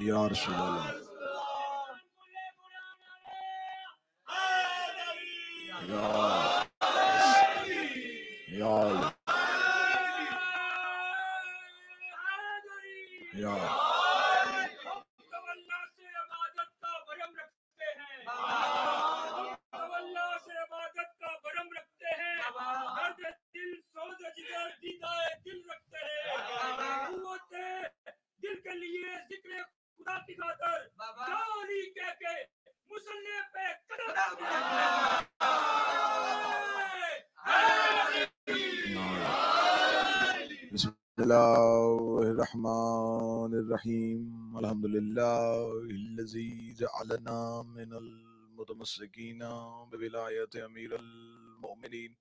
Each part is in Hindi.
या रसूल अल्लाह, या या या बिस्मिल्लाहिर्रहमानिर्रहीम अल्हम्दुलिल्लाहिल्लज़ी जअलना मिनल मुतमस्सिकीना बिविलायति अमीरुल मोमिनीन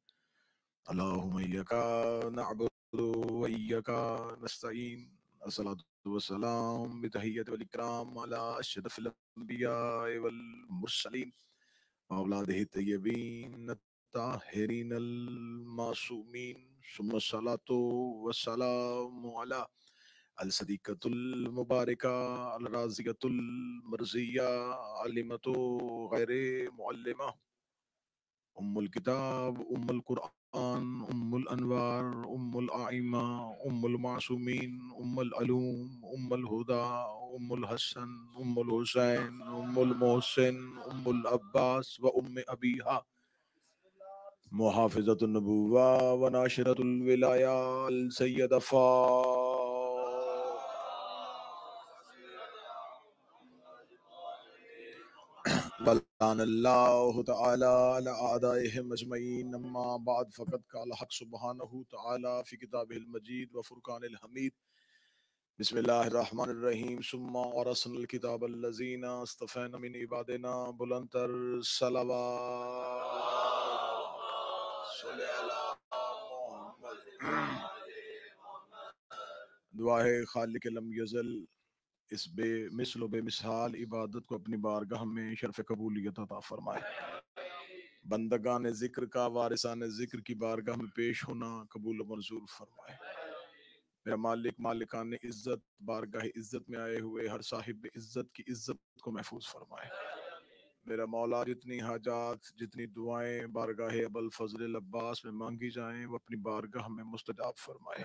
अल्लाहुम्मा इय्याका नअबुदु व इय्याका नस्तईन अस्सलातु वस्सलाम बितहिय्यति वल इकराम अला अशरफिल अंबिया वल मुरसलीन औलादिहि तय्यबीन ताहिरीन अल मासूमीन सुम्मा सलातु वस्सलामु अला अल सदीक़तुल मुबारका अल राज़ियतुल मर्ज़िया अलिमतु गैरे मुअल्लिमा उम्मुल किताब उम्मुल कुरआन उम्मुल अनवार उम्मुल आइमा उम्मुल मासूमीन उम्मुल अलूम उम्मुल हुदा उम्मुल हसन उम्मुल हुसैन उम्मुल मोहसिन उम्मुल अब्बास व उम्मे अबीहा मुहाफ़िज़तुन नबुव्वा व नाशिरतुल विलाया अल सय्यदा वलानल्लाहु तआला अला आदाइहिम अजमईन अम्मा बाद फ़क़द क़ाल हक़ सुब्हानहु तआला फ़ी किताबिहिल मजीद व फ़ुरक़ानिल हमीद बिस्मिल्लाहिर्रहमानिर्रहीम सुम्मा औरसनल किताबल्लज़ीना अस्तफ़ैना मिन इबादिना बुलंदतर सलवात सल्ले अला मुहम्मद। दुआ है खालिक लम यज़ल इस बेमिसल व बेमिसाल इबादत को अपनी बारगाह में शर्फ़ कबूलियत अता फरमाए। बंदगान जिक्र का वारिसान जिक्र की बारगाह में पेश होना कबूल मंजूर फरमाए। मेरा मालिक मालिकान इज्जत बारगाह इज्जत में आए हुए हर साहिब इज्जत की इज्जत को महफूज फरमाए। मेरा मौला जितनी हाजात जितनी दुआएं बारगाह अबुल फजल अब्बास में मांगी जाएं वो अपनी बारगाह में मुस्तजाब फरमाए।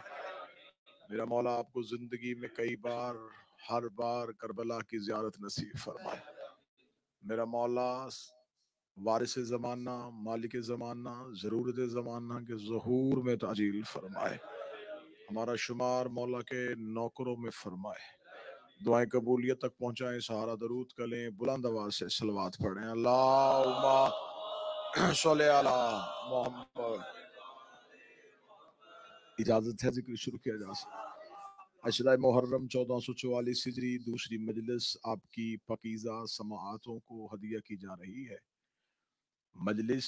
मेरा मौला आपको जिंदगी में कई बार हर बार करबला की ज़ियारत नसीब फरमाए। मेरा मौला वारिस ज़माना मालिक ज़माना ज़रूरत ज़माना के ज़हूर में ताजील फरमाए। हमारा शुमार मौला के नौकरों में फरमाए। दुआएं कबूलियत तक पहुँचाएं। सहारा दरूद करें, बुलंद आवाज़ से सलवात पढ़ें। अल्लाहुम्मा सल्ले अला मुहम्मद। इजाज़त है जिक्र शुरू किया जा सकता। अशरा मुहर्रम 1444 हिजरी दूसरी मजलिस आपकी पकीज़ा समाअतों को हदिया की जा रही है। मजलिस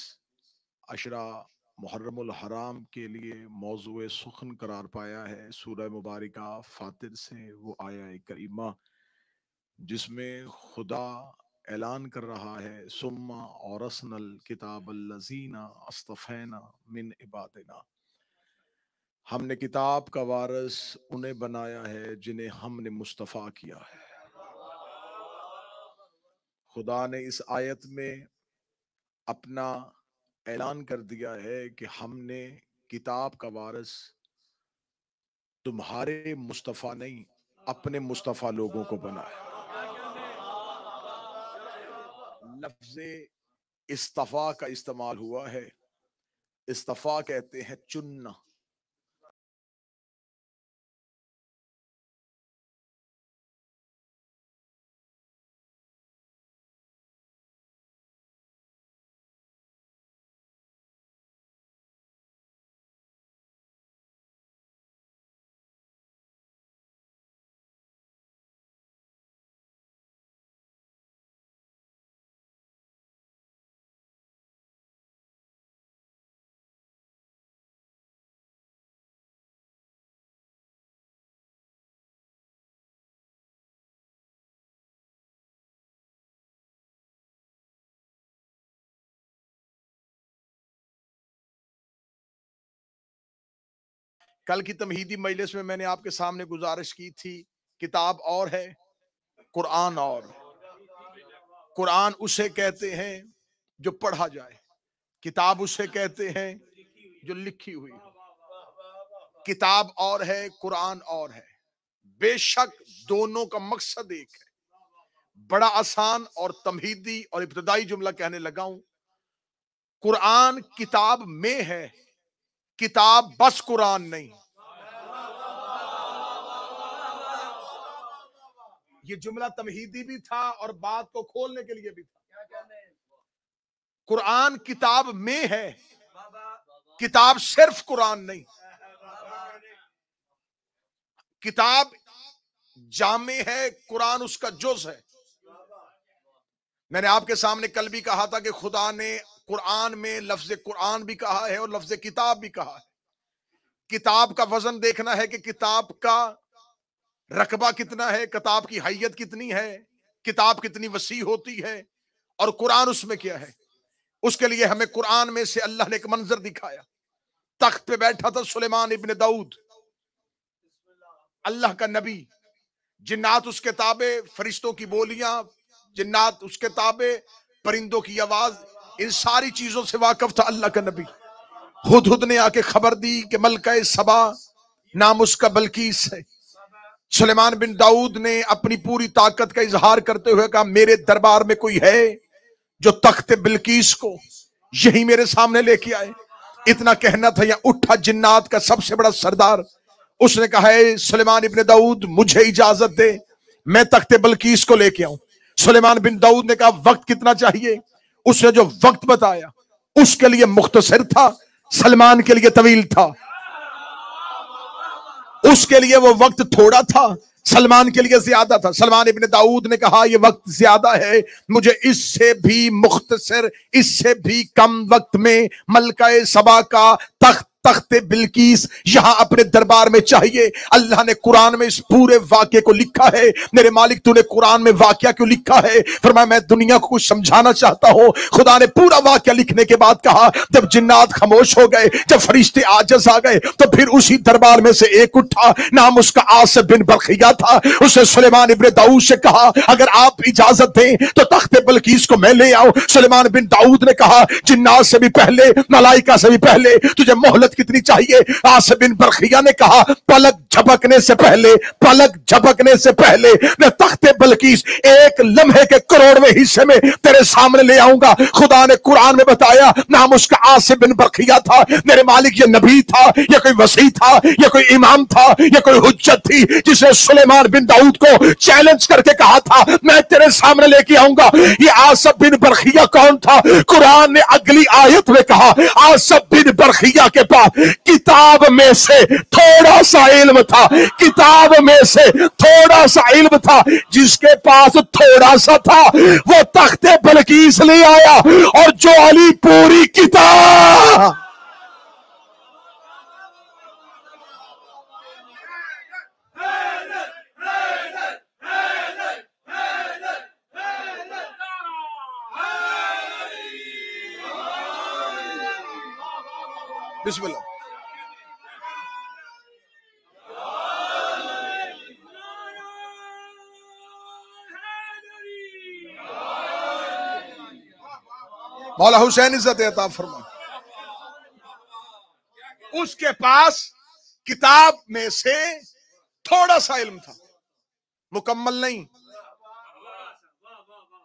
अशरा मुहर्रमुल हराम के लिए मौज़ूए सुखन करार पाया है सूरह मुबारका फातिर से वो आया करीमा जिसमें खुदा ऐलान कर रहा है सुम्मा औरसनल किताबल्लज़ीना अस्तफ़ैना मिन इबादिना, हमने किताब का वारिस उन्हें बनाया है जिन्हें हमने मुस्तफ़ा किया है। खुदा ने इस आयत में अपना ऐलान कर दिया है कि हमने किताब का वारिस तुम्हारे मुस्तफ़ा नहीं अपने मुस्तफ़ा लोगों को बनाया। लफ्ज़े इस्तफ़ा का इस्तेमाल हुआ है। इस्तफ़ा कहते हैं चुनना। कल की तमहीदी मजलिस में मैंने आपके सामने गुजारिश की थी, किताब और है कुरान और कुरान उसे कहते हैं जो पढ़ा जाए, किताब उसे कहते हैं जो लिखी हुई हो। किताब और है, कुरान और है, बेशक दोनों का मकसद एक है। बड़ा आसान और तमहीदी और इब्तदाई जुमला कहने लगा हूं, कुरान किताब में है, किताब बस कुरान नहीं। ये जुमला तमहीदी भी था और बात को खोलने के लिए भी था। कुरान किताब में है, किताब सिर्फ कुरान नहीं। किताब जामे है, कुरान उसका जुज है। मैंने आपके सामने कल भी कहा था कि खुदा ने कुरान में लफ्ज कुरान भी कहा है और लफ्ज किताब भी कहा है। किताब का वजन देखना है कि किताब का रकबा कितना है, किताब की हैयत कितनी है, किताब कितनी वसी होती है, और कुरान उसमें क्या है। उसके लिए हमें कुरान में से अल्लाह ने एक मंजर दिखाया। तख्त पे बैठा था सुलेमान इब्न दाऊद, अल्लाह का नबी। जिन्नात उसके ताबे, फरिश्तों की बोलियां, जिन्नात उसके ताबे, परिंदों की आवाज, इन सारी चीजों से वाकिफ था अल्लाह का नबी। हुदहुद ने आके खबर दी कि मलका सबा नाम उसका बल्कीस है। सुलेमान बिन दाऊद ने अपनी पूरी ताकत का इजहार करते हुए कहा, मेरे दरबार में कोई है जो तख्त बिल्कीस को यही मेरे सामने लेके आए। इतना कहना था, या उठा जिन्नात का सबसे बड़ा सरदार। उसने कहा, है सुलेमान इब्न दाऊद, मुझे इजाजत दे, मैं तख्त बिल्कीस को लेके आऊं। सुलेमान बिन दाऊद ने कहा, वक्त कितना चाहिए? उसने जो वक्त बताया उसके लिए मुख्तसर था, सलमान के लिए तवील था। उसके लिए वो वक्त थोड़ा था, सलमान के लिए ज्यादा था। सलमान इब्न दाऊद ने कहा, ये वक्त ज्यादा है, मुझे इससे भी मुख्तसर, इससे भी कम वक्त में मलका सबा का तख्त बिल्कीस यहां अपने दरबार में चाहिए। अल्लाह ने कुरान में इस पूरे वाक्य को लिखा है। मेरे मालिक, तूने कुरान में वाक्य क्यों लिखा है? फरमाया, मैं दुनिया को कुछ समझाना चाहता हूं। खुदा ने पूरा वाक्य लिखने के बाद कहा, जब जिन्नात खामोश हो गए, जब फरिश्ते आजिज आ गए, तो फिर उसी दरबार में से एक उठा, नाम उसका आसिफ बिन बरखिया था। उसने सुलेमान इब्न दाऊद से कहा, अगर आप इजाजत दें तो तख्त बिल्कीस को मैं ले आऊं। सुलेमान बिन दाऊद ने कहा, जिन्नात से भी पहले, मलाइका से भी पहले तुझे मोहलत कितनी चाहिए? आसिफ बिन बरखिया ने कहा, पलक झपकने से पहले, पलक झपकने से पहले मैं तख्त बिल्कीस एक लम्हे के करोड़वें हिस्से में तेरे सामने ले आऊंगा। खुदा ने कुरान में बताया, नाम उसका आसिफ बिन बरखिया था। मेरे मालिक, ये नबी था, ये कोई वसी था, ये कोई इमाम था, ये कोई हुज्जत थी, जिसे सुलेमान बिन दाऊद को चैलेंज करके कहा था, मैं तेरे सामने लेके आऊंगा। ये आसिफ बिन बरखिया कौन था? कुरान ने अगली आयत में कहा, आसिफ बिन बरखिया के पास किताब में से थोड़ा सा इल्म था, किताब में से थोड़ा सा इल्म था। जिसके पास थोड़ा सा था वो तख्त बिल्कीस ले आया, और जो अली पूरी किताब। बिस्मिल्लाह। मौला हुसैन इज्जत अता फरमा, उसके पास किताब में से थोड़ा सा इल्म था, मुकम्मल नहीं।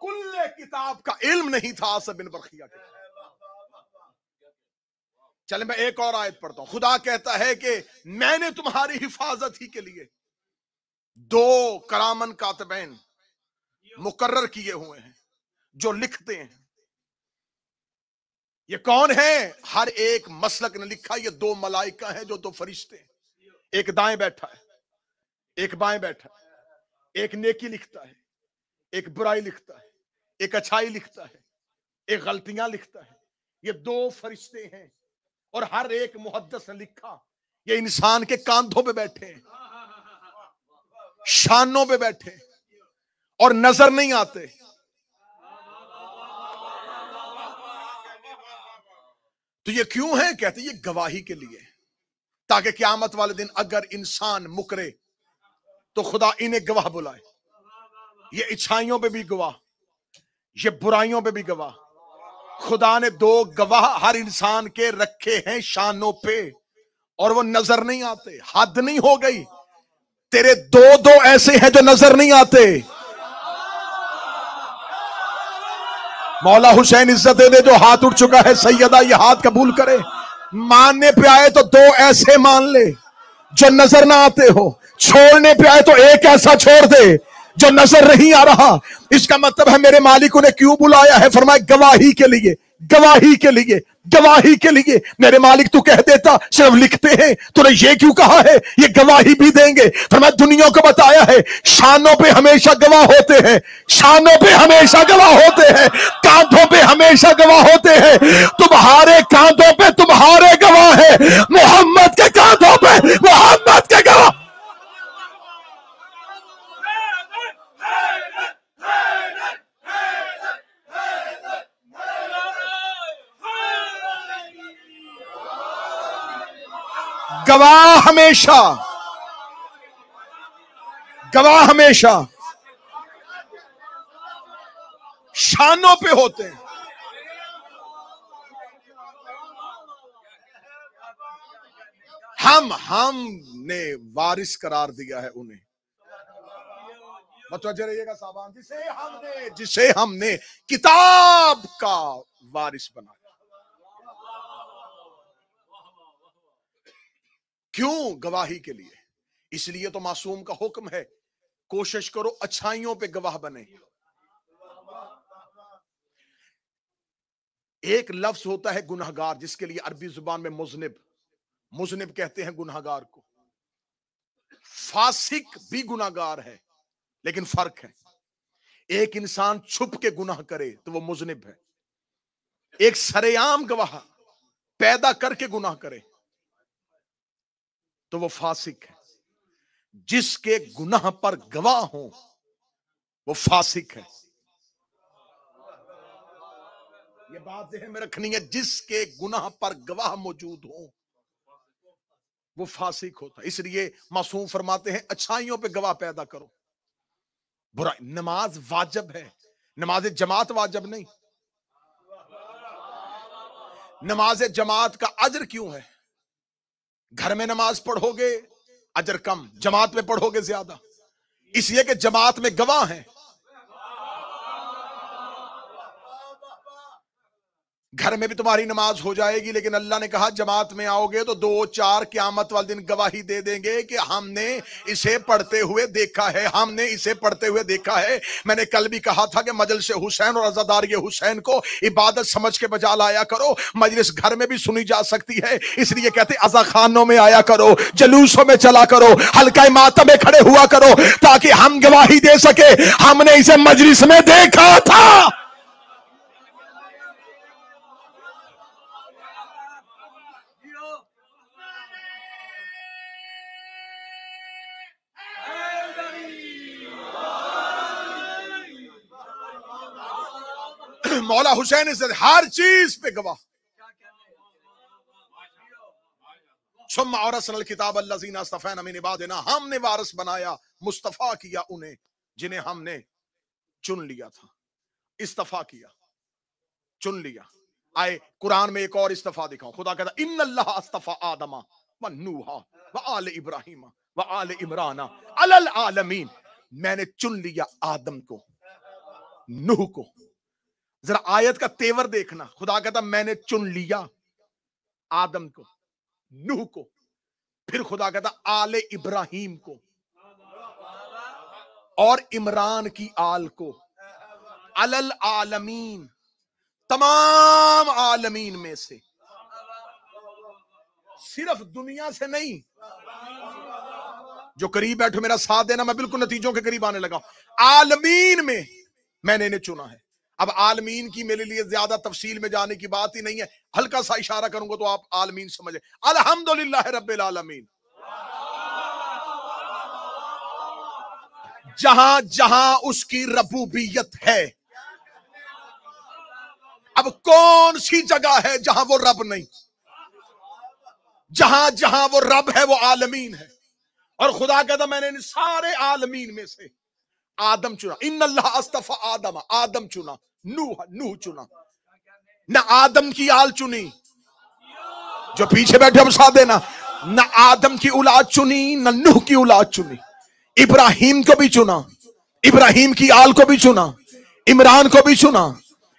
कुल्ले किताब का इल्म नहीं था आसिफ बिन बरखिया के। चले मैं एक और आयत पढ़ता हूं। खुदा कहता है कि मैंने तुम्हारी हिफाजत ही के लिए दो करामन कातिबैन मुकर्रर किए हुए हैं जो लिखते हैं। ये कौन है? हर एक मसलक ने लिखा, ये दो मलाइका हैं जो दो फरिश्ते हैं। एक दाएं बैठा है, एक बाएं बैठा है। एक नेकी लिखता है, एक बुराई लिखता है, एक अच्छाई लिखता है, एक गलतियां लिखता है। ये दो फरिश्ते हैं, और हर एक मुहद्दिस ने लिखा। ये इंसान के कांधों पे बैठे हैं, शानों पे बैठे हैं, और नजर नहीं आते। तो ये क्यों है? कहते ये गवाही के लिए, ताकि क़यामत वाले दिन अगर इंसान मुकरे तो खुदा इन्हें गवाह बुलाए। ये अच्छाइयों पे भी गवाह, ये बुराइयों पे भी गवाह। खुदा ने दो गवाह हर इंसान के रखे हैं शानों पे, और वो नजर नहीं आते। हद नहीं हो गई? तेरे दो दो ऐसे हैं जो नजर नहीं आते। मौला हुसैन इज्जत दे, जो हाथ उठ चुका है सैयदा ये हाथ कबूल करे। मानने पे आए तो दो ऐसे मान ले जो नजर ना आते हो, छोड़ने पे आए तो एक ऐसा छोड़ दे जो नजर नहीं आ रहा। इसका मतलब है मेरे मालिक ने क्यों बुलाया है? फरमाया गवाही के लिए, गवाही के लिए, गवाही के लिए। मेरे मालिक तू कह देता सिर्फ लिखते हैं, तूने ये क्यों कहा है? ये गवाही भी देंगे। फरमाया दुनिया को बताया है शानों पे हमेशा गवाह होते हैं, शानों पे हमेशा गवाह होते हैं, कांधों पे हमेशा गवाह होते हैं। तुम्हारे कांधों पे तुम्हारे गवाह है, मोहम्मद के कांधों पे मोहम्मद के गवाह। गवाह हमेशा, गवाह हमेशा शानों पे होते हैं। हमने वारिस करार दिया है उन्हें। मतवज्जो रहिएगा साहबान, जिसे हमने किताब का वारिस बनाया। क्यों? गवाही के लिए। इसलिए तो मासूम का हुक्म है कोशिश करो अच्छाइयों पे गवाह बने। एक लफ्ज होता है गुनहगार, जिसके लिए अरबी जुबान में मुजनिब, मुजनिब कहते हैं गुनहगार को। फासिक भी गुनहगार है, लेकिन फर्क है। एक इंसान छुप के गुनाह करे तो वो मुजनिब है, एक सरेआम गवाह पैदा करके गुनाह करे तो वो फासिक है। जिसके गुनाह पर गवाह हो वो फासिक है। ये बात ज़हन में रखनी है, जिसके गुनाह पर गवाह मौजूद हो वो फासिक होता है। इसलिए मासूम फरमाते हैं अच्छाइयों पे गवाह पैदा करो, बुराई। नमाज वाजिब है, नमाज जमात वाजिब नहीं। नमाज जमात का अजर क्यों है? घर में नमाज पढ़ोगे अजर कम, जमात में पढ़ोगे ज्यादा, इसलिए कि जमात में गवाह हैं। घर में भी तुम्हारी नमाज हो जाएगी, लेकिन अल्लाह ने कहा जमात में आओगे तो दो चार क़यामत वाले दिन गवाही दे देंगे कि हमने इसे पढ़ते हुए देखा है, हमने इसे पढ़ते हुए देखा है। मैंने कल भी कहा था कि मजलिस हुसैन और अज़ादारी हुसैन को इबादत समझ के बजा लाया करो। मजलिस घर में भी सुनी जा सकती है, इसलिए कहते अज़ा खानों में आया करो, जलूसों में चला करो, हल्का मातम में खड़े हुआ करो, ताकि हम गवाही दे सके हमने इसे मजलिस में देखा था। मौला हुसैन इस हर चीज पे गवाह। हमने वारिस बनाया, मुस्तफा किया उन्हें जिन्हें हमने चुन लिया था। इस्तफा किया, चुन लिया। आए कुरान में एक और इस्तफा दिखाओ। खुदा कहता इन्नल्लाह अस्तफा आदमा व नूहा व आले इब्राहिम व आले इमरान अलल आलमीन। मैंने चुन लिया आदम को, नूह को। जरा आयत का तेवर देखना। खुदा कहता मैंने चुन लिया आदम को, नूह को, फिर खुदा कहता आले इब्राहिम को और इमरान की आल को, अलल आलमीन, तमाम आलमीन में से, सिर्फ दुनिया से नहीं। जो करीब बैठो मेरा साथ देना, मैं बिल्कुल नतीजों के करीब आने लगा। आलमीन में मैंने इन्हें चुना है। अब आलमीन की मेरे लिए ज्यादा तफसील में जाने की बात ही नहीं है, हल्का सा इशारा करूंगा तो आप आलमीन समझे। अल्हम्दुलिल्लाह रब्बिल आलमीन। जहां जहां उसकी रबूबियत है। अब कौन सी जगह है जहां वो रब नहीं? जहां जहां वो रब है वो आलमीन है। और खुदा कहता मैंने इन सारे आलमीन में से आदम चुना। इन्नल्लाह अस्तफा आदम, आदम चुना। नूह चुना। न आदम की आल चुनी, जो पीछे बैठे हम साथ देना, न आदम की औलाद चुनी, न नूह की औलाद चुनी। इब्राहिम को भी चुना, इब्राहिम की आल को भी चुना, इमरान को भी चुना,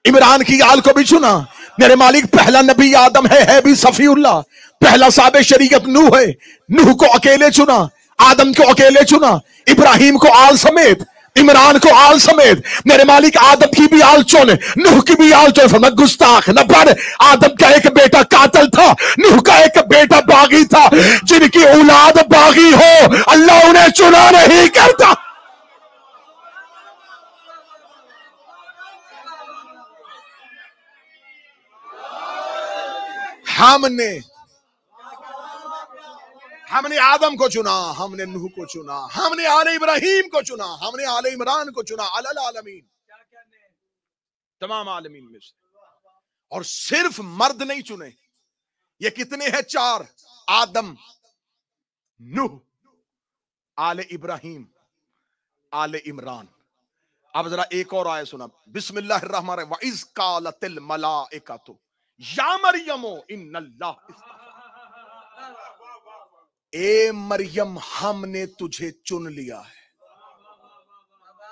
इमरान की आल को भी चुना। मेरे मालिक पहला नबी आदम है भी सफीउल्लाह। पहला साहब शरीयत नूह है, नूह को अकेले चुना, आदम को अकेले चुना, इब्राहिम को आल समेत, इमरान को आल समेत। मेरे मालिक आदम की भी आल चुन, नूह की भी आल चुन। फरमाया गुस्ताख न पढ़। आदम का एक बेटा कातिल था, नूह का एक बेटा बागी था। जिनकी औलाद बागी हो अल्लाह उन्हें चुना नहीं करता। हमने आदम को चुना, हमने नूह को चुना, हमने आले इब्राहिम को चुना, हमने आले इमरान को चुना, अलल आलमीन, तमाम आलमीन में से। और सिर्फ मर्द नहीं चुने। ये कितने हैं? 4। आदम, नूह, आले इब्राहिम, आले इमरान। अब जरा एक और आयत सुना। बिस्मिल्लाहिर्रहमानिर्रहीम। व इज़ क़ालतिल मलाइकतु या मरियमो इन्नल्लाह, ए मरियम हमने तुझे चुन लिया है।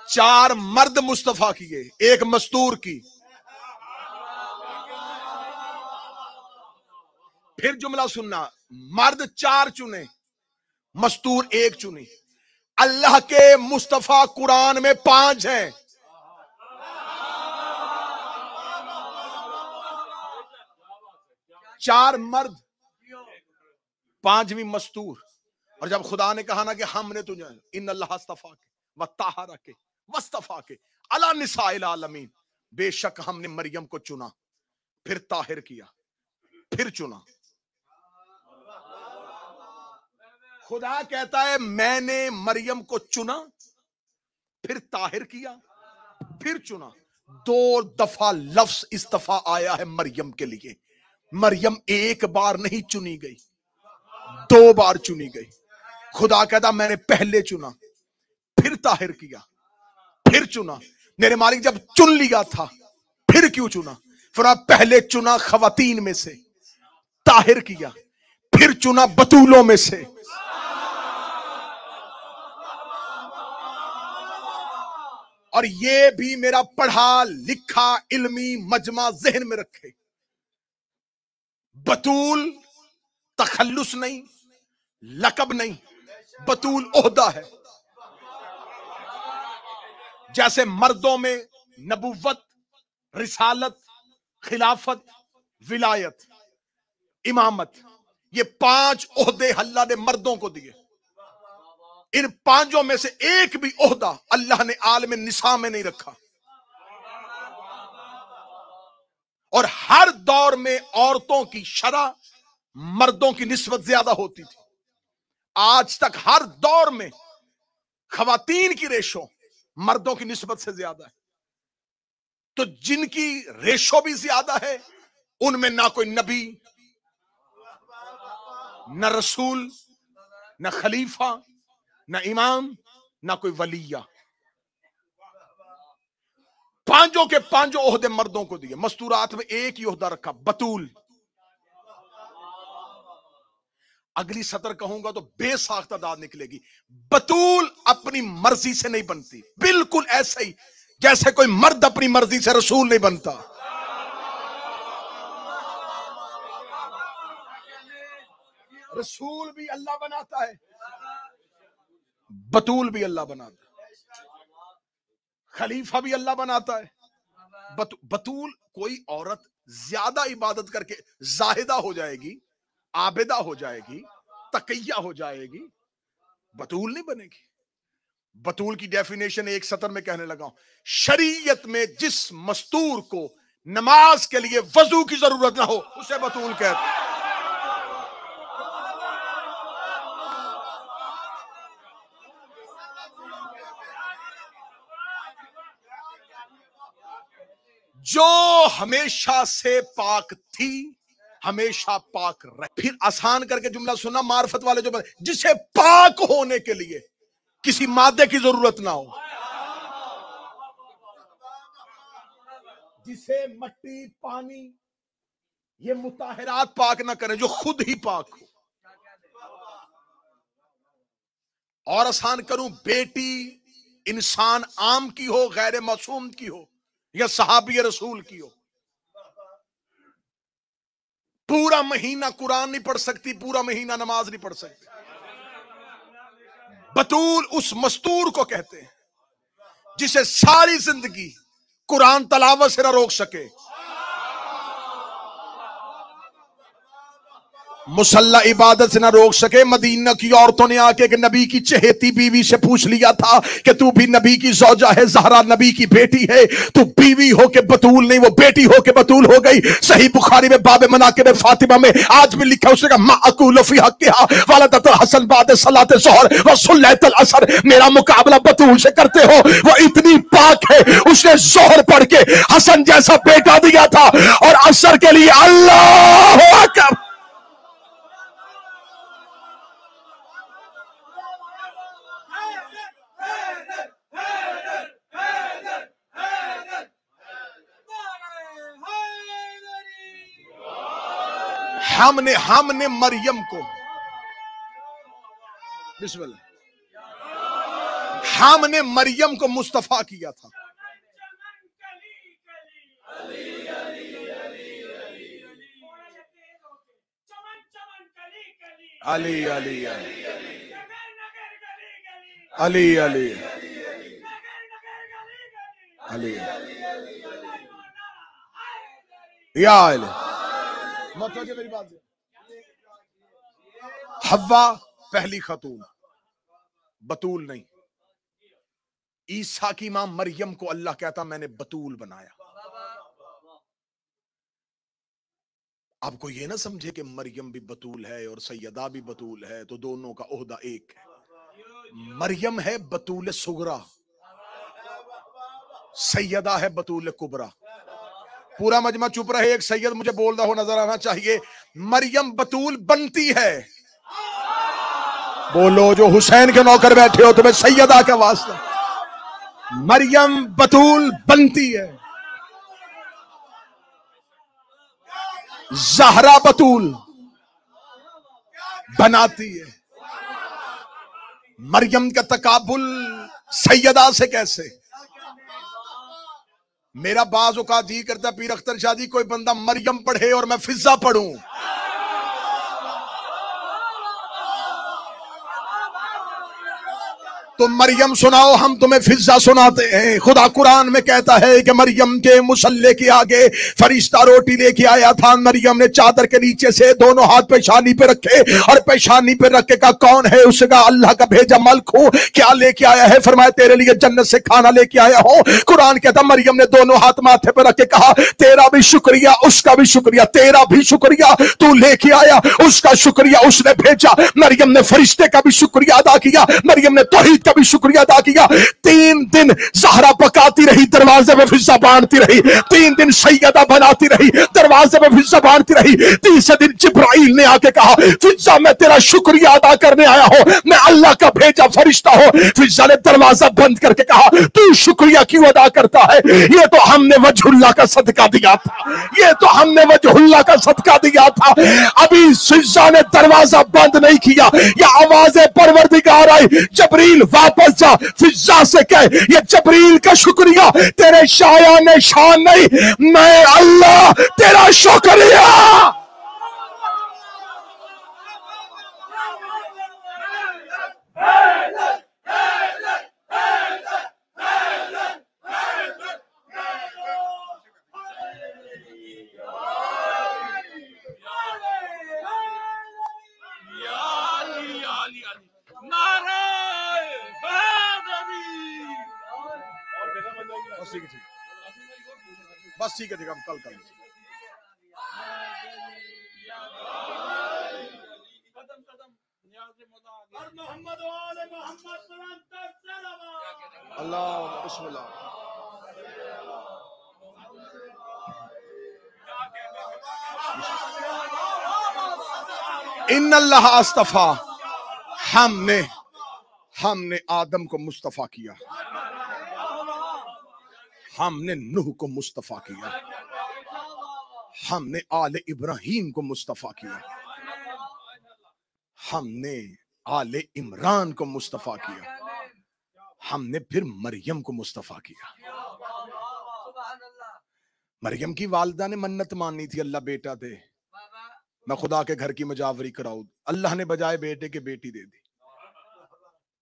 4 मर्द मुस्तफा किए, 1 मस्तूर की। फिर जुमला सुनना, मर्द 4 चुने, मस्तूर 1 चुनी। अल्लाह के मुस्तफा कुरान में 5 हैं। 4 मर्द, 5वीं मस्तूर। और जब खुदा ने कहा ना कि हमने तुझे इन्नल्लाह अस्तफा के व ताहरा के वस्तफा के अला निसाइल आलमीन, बेशक हमने मरियम को चुना, फिर ताहिर किया, फिर चुना। खुदा कहता है मैंने मरियम को चुना, फिर ताहिर किया, फिर चुना। 2 दफा लफ्ज इस्तफा आया है मरियम के लिए। मरियम 1 बार नहीं चुनी गई, 2 बार चुनी गई। खुदा कहता मैंने पहले चुना, फिर ताहिर किया, फिर चुना। मेरे मालिक जब चुन लिया था फिर क्यों चुना? फिर पहले चुना खवातीन में से, ताहिर किया, फिर चुना बतूलों में से। और ये भी मेरा पढ़ा लिखा इल्मी मजमा जहन में रखे, बतूल तखल्लुस नहीं, लकब नहीं, बतूल ओहदा है। जैसे मर्दों में नबुव्वत, रिसालत, खिलाफत, विलायत, इमामत, ये 5 ओहदे अल्लाह ने मर्दों को दिए। इन 5 में से एक भी ओहदा अल्लाह ने आलम निसा में नहीं रखा। और हर दौर में औरतों की शरह मर्दों की निस्बत ज्यादा होती थी। आज तक हर दौर में खवातीन की रेशो मर्दों की निस्बत से ज्यादा है। तो जिनकी रेशो भी ज्यादा है उनमें ना कोई नबी, न रसूल, न खलीफा, न इमाम, ना कोई वलिया। 5 के 5 ओहदे मर्दों को दिए। मस्तूरात में एक ही ओहदा रखा, बतूल। अगली सतर कहूंगा तो बेसाख्ता दाद निकलेगी। बतूल अपनी मर्जी से नहीं बनती, बिल्कुल ऐसे ही जैसे कोई मर्द अपनी मर्जी से रसूल नहीं बनता। रसूल भी अल्लाह बनाता है, बतूल भी अल्लाह बनाता है, खलीफा भी अल्लाह बनाता है। बतूल कोई औरत ज्यादा इबादत करके जाहिदा हो जाएगी, आबिदा हो जाएगी, तकिया हो जाएगी, बतूल नहीं बनेगी। बतूल की डेफिनेशन एक सतर में कहने लगा हूं, शरीयत में जिस मस्तूर को नमाज के लिए वजू की जरूरत ना हो उसे बतूल कहते हैं। जो हमेशा से पाक थी हमेशा पाक रहे। फिर आसान करके जुमला सुना मार्फत वाले जो जिसे पाक होने के लिए किसी मादे की जरूरत ना हो। जिसे मट्टी पानी ये मुताहिरात पाक ना करें, जो खुद ही पाक हो। और आसान करूं, बेटी इंसान आम की हो, गैर मासूम की हो, या सहाबी रसूल की हो, पूरा महीना कुरान नहीं पढ़ सकती, पूरा महीना नमाज नहीं पढ़ सकती। बतूल उस मस्तूर को कहते हैं जिसे सारी जिंदगी कुरान तलावत से ना रोक सके, मुसल्ला इबादत से ना रोक सके। मदीना की औरतों ने आके कि नबी की चहेती बीवी से पूछ लिया था कि तू भी नबी की ज़ौजा है, ज़हरा नबी की बेटी है, तू बीवी हो के बतूल नहीं, वो बेटी हो के बतूल हो गई। सही बुखारी में बाब मनाकिब फातिमा में आज भी लिखा, उसने कहा मा अकूलु फी हक़्क़िहा वलदतुल हसन बाद सलात ज़ोहर व सुल्लतुल असर, मेरा मुकाबला बतूल से करते हो, वो इतनी पाक है, उसने ज़ोहर पढ़ के हसन जैसा बेटा दिया था, और असर के लिए अल्लाहु अकबर। हमने मरियम को, बिस्मिल्लाह, हमने मरियम को मुस्तफा किया था। अली अली अली अली अली या अली। मेरी बात, हव्वा पहली खतून, बतूल नहीं। ईसा की मां मरियम को अल्लाह कहता मैंने बतूल बनाया। आपको ये ना समझे कि मरियम भी बतूल है और सैयदा भी बतूल है, तो दोनों का ओहदा एक है। मरियम है बतूल सुगरा, सैयदा है बतूल कुबरा। पूरा मजमा चुप रहे, एक सैयद मुझे बोलता हो नजर आना चाहिए। मरियम बतूल बनती है, बोलो जो हुसैन के नौकर बैठे हो तुम्हें सैयदा का वास्ता। मरियम बतूल बनती है, ज़हरा बतूल बनाती है। मरियम का तकाबुल सैयदा से कैसे? मेरा बाज़ औक़ात जी करता पीर अख्तर शाह जी कोई बंदा मरियम पढ़े और मैं फिजा पढ़ूं, तो मरियम सुनाओ, हम तुम्हें फिजा सुनाते हैं। खुदा कुरान में कहता है कि मरियम के मुसल्ले के आगे फरिश्ता रोटी लेके आया था। मरियम ने चादर के नीचे से दोनों हाथ पेशानी पे रखे और पेशानी पे रख के कहा कौन है? उसने कहा अल्लाह का भेजा मल्क हूं। क्या लेके आया है? फरमाया तेरे लिए जन्नत से खाना लेके आया हो। कुरान कहता मरियम ने दोनों हाथ माथे पे रख के कहा तेरा भी शुक्रिया, उसका भी शुक्रिया, तेरा भी शुक्रिया, तू लेके आया, उसका शुक्रिया, उसने भेजा। मरियम ने फरिश्ते का भी शुक्रिया अदा किया, मरियम ने तौहीद का भी शुक्रिया अदा किया। 3 दिन ज़हरा पकाती रही, दरवाजे में फिजा बांधती रही। 3 दिन सैयदा बनाती रही, दरवाजे में फिजा बांधती रही। 30 दिन जिब्राइल ने आके कहा फिजा मैं तेरा शुक्रिया अदा करने आया हूं, मैं अल्लाह का भेजा फरिश्ता हूं। फिजा ने दरवाजा बंद करके कहा तू शुक्रिया क्यों अदा करता है? ये तो हमने वजहुल्लाह का सदका दिया था, ये तो हमने वजहुल्लाह का सदका दिया था। अभी फिजा ने दरवाजा बंद नहीं किया, या आवाज़ परवरदिगार आई जबरील वापस जा, फिजा से कह ये जबरील का शुक्रिया तेरे शाया ने शान नहीं, मैं अल्लाह तेरा शुक्रिया। बस ठीक है, हम कल कर अल्लाह बिस्मिल्लाह। इन्नल्लाह अस्तफा, हमने आदम को मुस्तफा किया, हमने नूह को मुस्तफा किया। हमने आले इब्राहिम को मुस्तफा किया, हमने आले इमरान को मुस्तफा किया, हमने फिर मरियम को मुस्तफा किया। मरियम की वालिदा ने मन्नत मानी थी, अल्लाह बेटा दे, मैं खुदा के घर की मुजावरी कराऊं। अल्लाह ने बजाय बेटे के बेटी दे दी।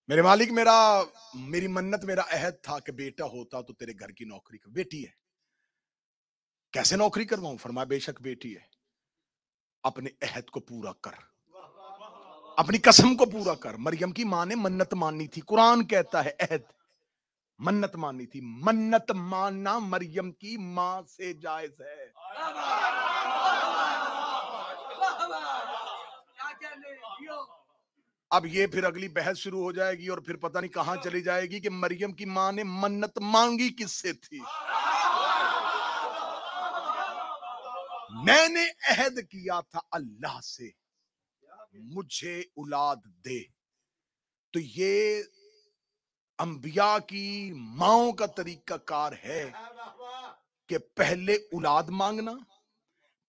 मेरे मालिक, मेरी मन्नत, मेरा अहद था कि बेटा होता तो तेरे घर की नौकरी कर। बेटी है, कैसे नौकरी करवाऊं? फरमाया बेशक बेटी है, अपने अहद को पूरा कर, अपनी कसम को पूरा कर। मरियम की मां ने मन्नत मानी थी। कुरान कहता है अहद, मन्नत मानी थी। मन्नत मानना मरियम की मां से जायज है। अब ये फिर अगली बहस शुरू हो जाएगी और फिर पता नहीं कहां चली जाएगी कि मरियम की मां ने मन्नत मांगी किससे थी। मैंने अहद किया था अल्लाह से, मुझे औलाद दे। तो ये अंबिया की माओं का तरीका कार है कि पहले औलाद मांगना,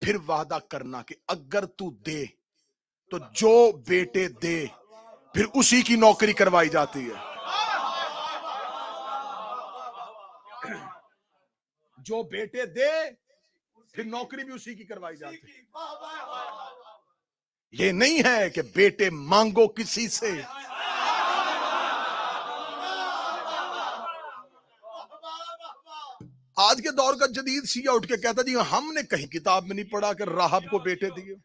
फिर वादा करना कि अगर तू दे तो जो बेटे दे फिर उसी की नौकरी करवाई जाती है। जो बेटे दे फिर नौकरी भी उसी की करवाई जाती है। ये नहीं है कि बेटे मांगो किसी से। आज के दौर का जदीद शिया उठ के कहता जी हमने कहीं किताब में नहीं पढ़ा कि राहब को बेटे दिए।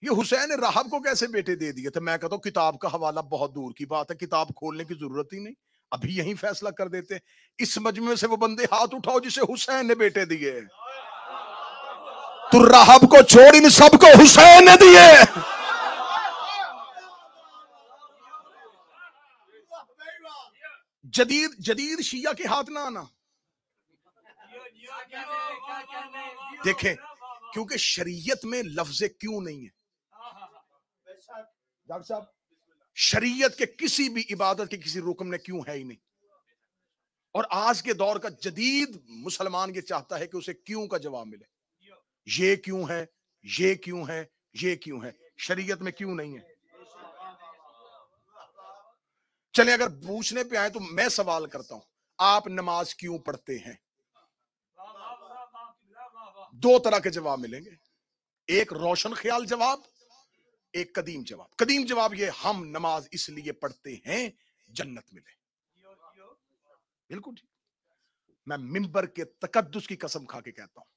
ये हुसैन ने राहब को कैसे बेटे दे दिए थे? मैं कहता हूं किताब का हवाला बहुत दूर की बात है, किताब खोलने की जरूरत ही नहीं, अभी यही फैसला कर देते। इस मजमे से वो बंदे हाथ उठाओ जिसे हुसैन ने बेटे दिए। तो राहब को छोड़ इन सबको हुसैन ने दिए। जदीद शिया के हाथ ना आना। देखें, क्योंकि शरीयत में लफ्ज़े क्यों नहीं है। डॉक्टर साहब, शरीयत के किसी भी इबादत के किसी रुकन में क्यों है ही नहीं। और आज के दौर का जदीद मुसलमान ये चाहता है कि उसे क्यों का जवाब मिले। ये क्यों है, ये क्यों है, ये क्यों है, शरीयत में क्यों नहीं है। चले अगर पूछने पे आए तो मैं सवाल करता हूं, आप नमाज क्यों पढ़ते हैं? दो तरह के जवाब मिलेंगे, एक रोशन ख्याल जवाब, एक कदीम जवाब। कदीम जवाब ये, हम नमाज इसलिए पढ़ते हैं जन्नत मिले। बिल्कुल ठीक। मैं मिंबर के तकद्दुस की कसम खा के कहता हूं,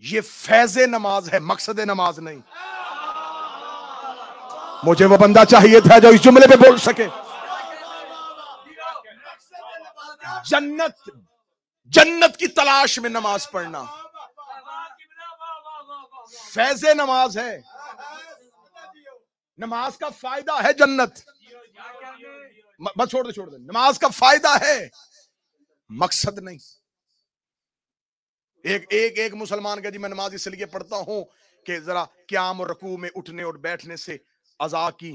ये फैज़े नमाज है, मकसद नमाज नहीं। मुझे वो बंदा चाहिए था जो इस जुमले पे बोल सके। जन्नत की तलाश में नमाज पढ़ना फैज़े नमाज है। नमाज का फायदा है जन्नत। बस छोड़ दे। नमाज का फायदा है, मकसद नहीं। एक मुसलमान का जी मैं नमाज इसलिए पढ़ता हूं कि जरा क़याम और रुकू में उठने और बैठने से अज़ा की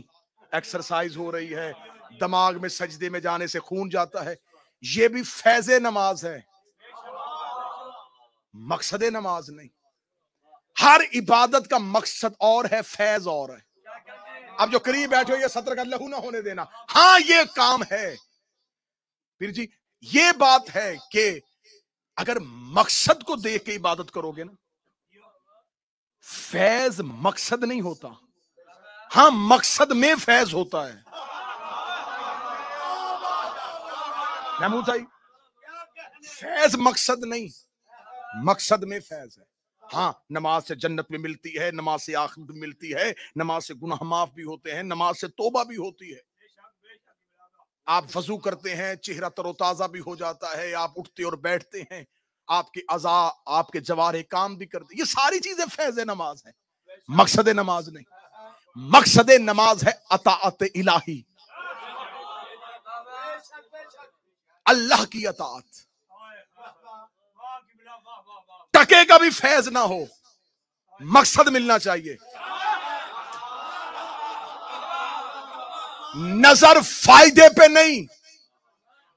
एक्सरसाइज हो रही है, दिमाग में सजदे में जाने से खून जाता है। ये भी फैज़े नमाज है, मकसद नमाज नहीं। हर इबादत का मकसद और है, फैज और है। अब जो करीब बैठे हो, ये सत्र का लहू ना होने देना। हाँ ये काम है। फिर जी ये बात है कि अगर मकसद को देख के इबादत करोगे ना, फैज मकसद नहीं होता, हाँ मकसद में फैज होता है। महमूद भाई, फैज मकसद नहीं, मकसद में फैज है। हाँ नमाज से जन्नत में मिलती है, नमाज से आखिरत में मिलती है, नमाज से गुनाह माफ भी होते हैं, नमाज से तौबा भी होती है। आप वजू करते हैं, चेहरा तरोताजा भी हो जाता है, आप उठते और बैठते हैं, आपके अज़ा आपके जवारे काम भी करते। ये सारी चीजें फैज़ नमाज है, मकसद नमाज नहीं। मकसद नमाज है अताअत इलाही, अल्लाह की अताअत। टके का भी फैज ना हो, मकसद मिलना चाहिए। नजर फायदे पे नहीं,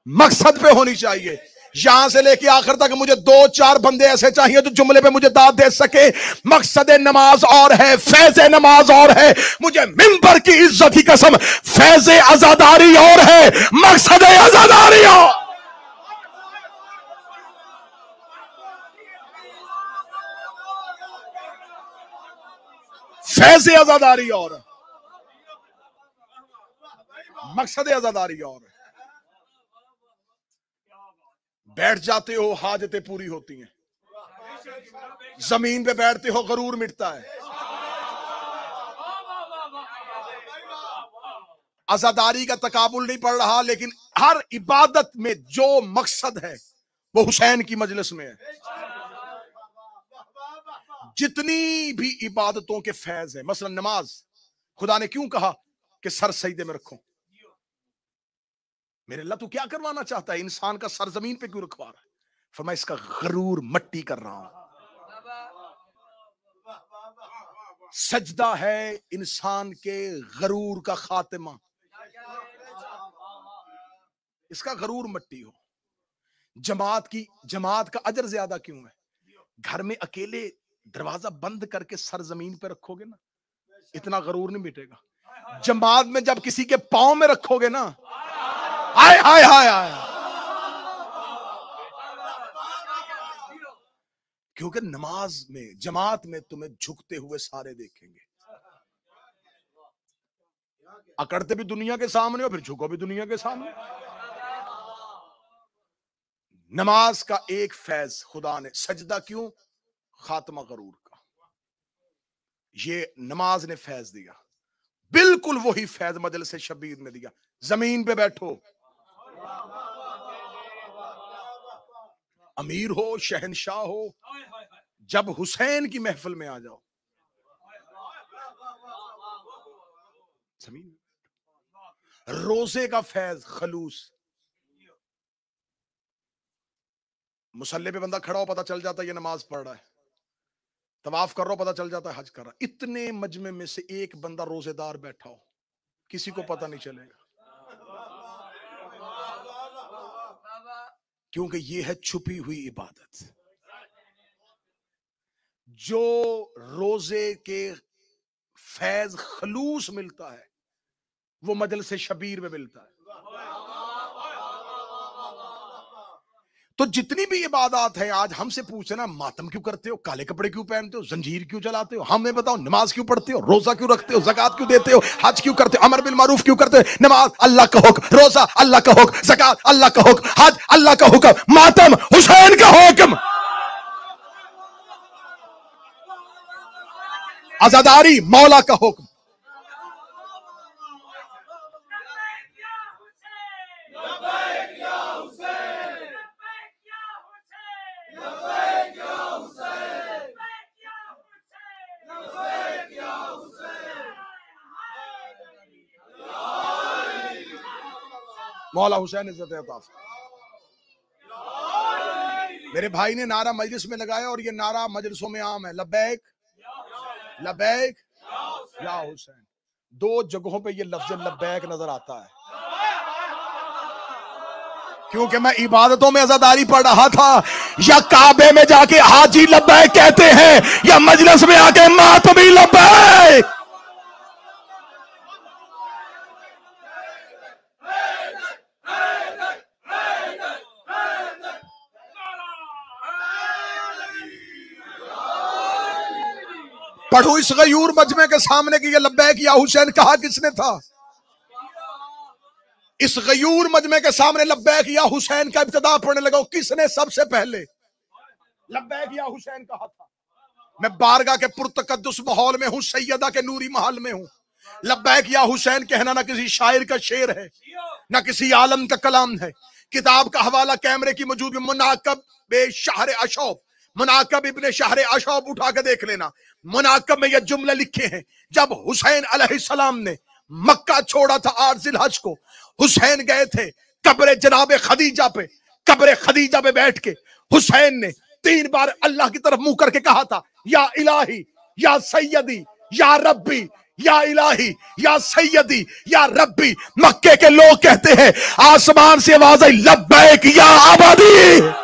मकसद पे होनी चाहिए। यहां से लेके आखिर तक मुझे 2-4 बंदे ऐसे चाहिए जो जुमले पे मुझे दाद दे सके। मकसद नमाज और है, फैज़ नमाज और है। मुझे मिंबर की इज्जत की कसम, फैज़ आजादारी और है, मकसद आजादारी और। फैज़ आजादारी और मकसद आजादारी और। बैठ जाते हो हाजतें पूरी होती हैं, जमीन पे बैठते हो गरूर मिटता है। आजादारी का तकाबुल नहीं पड़ रहा, लेकिन हर इबादत में जो मकसद है वो हुसैन की मजलिस में है। जितनी भी इबादतों के फैज है, मसलन नमाज, खुदा ने क्यों कहा कि सर सजदे में रखो? मेरे अल्लाह तू क्या करवाना चाहता है? इंसान का सर जमीन पे क्यों रखवा रहा है? फरमाया इसका गरूर मट्टी कर रहा हूं। सजदा है इंसान के गरूर का खातिमा, इसका गरूर मट्टी हो। जमात का अजर ज्यादा क्यों है? घर में अकेले दरवाजा बंद करके सर जमीन पे रखोगे ना, इतना गरूर नहीं मिटेगा। जमात में जब किसी के पांव में रखोगे ना, हाय हाय हाय हाय, क्योंकि नमाज में जमात में तुम्हें झुकते हुए सारे देखेंगे। अकड़ते भी दुनिया के सामने हो, फिर झुको भी दुनिया के सामने। नमाज का एक फैज खुदा ने, सजदा क्यों? खात्मा गरूर का। ये नमाज ने फैज दिया, बिल्कुल वही फैज मजलिस शबीर ने दिया। जमीन पे बैठो, अमीर हो, शहनशाह हो, जब हुसैन की महफिल में आ जाओ, जमीन। रोजे का फैज खलूस, मुसल्ले पे बंदा खड़ा हो पता चल जाता है ये नमाज पढ़ रहा है, तवाफ कर रहा हो पता चल जाता है हज कर रहा है। इतने मजमे में से एक बंदा रोजेदार बैठा हो, किसी को पता नहीं चलेगा, क्योंकि ये है छुपी हुई इबादत। जो रोजे के फैज खलूस मिलता है वो मजलिस शबीर में मिलता है। तो जितनी भी इबादत है, आज हमसे पूछना मातम क्यों करते हो, काले कपड़े क्यों पहनते हो, जंजीर क्यों चलाते हो, हमें बताओ नमाज क्यों पढ़ते हो, रोजा क्यों रखते हो, ज़कात क्यों देते हो, हज क्यों करते हो, अमर बिल मारूफ क्यों करते हो? नमाज अल्लाह का हुक्म, रोजा अल्लाह का हुक्म, ज़कात अल्लाह का हुक्म, हज अल्लाह का हुक्म, मातम हुसैन का हुक्म, आजादारी मौला का हुक्म। मौला हुसैन इज्जत अता। मेरे भाई ने नारा मजलिस में लगाया और ये नारा मजलिसों में आम है, लब्बैक लब्बैक या हुसैन। 2 जगहों पे ये लफ्ज लब्बैक नजर आता है, क्योंकि मैं इबादतों में आजादारी पढ़ रहा था। या काबे में जाके हाजी लब्बैक कहते हैं, या मजलिस में आके मातमी लब्बैक। पढ़ो इस गयूर मजमे के सामने कि ये लब्बैक या हुसैन कहा किसने था? इस गयूर मजमे के सामने लब्बैक या हुसैन का इब्तिदा पढ़ने लगा, किसने सबसे पहले लब्बैक या हुसैन कहा था? मैं बारगाह के पुरतकद्दुस माहौल में हूं, सैयदा के नूरी महल में हूं। लब्बैक या हुसैन कहना ना किसी शायर का शेर है, ना किसी आलम का कलाम है। किताब का हवाला कैमरे की मौजूद में मुनाकब बे शहर अशौब, मुनाकब इब्ने शहर अशौब उठा के देख लेना। मुनाकब में यह जुमले लिखे हैं, जब हुसैन अलैहिस्सलाम ने मक्का छोड़ा था 8 जिलहज को, हुसैन गए थे कब्र जनाबे खदीजा पे। कब्र खदीजा पे बैठ के हुसैन ने 3 बार अल्लाह की तरफ मुंह करके कहा था, या इलाही, या सैयदी, या रब्बी, या इलाही, या सैयदी, या रब्बी। मक्के के लोग कहते हैं, आसमान से आवाज आई, लब्बैक या अबदी।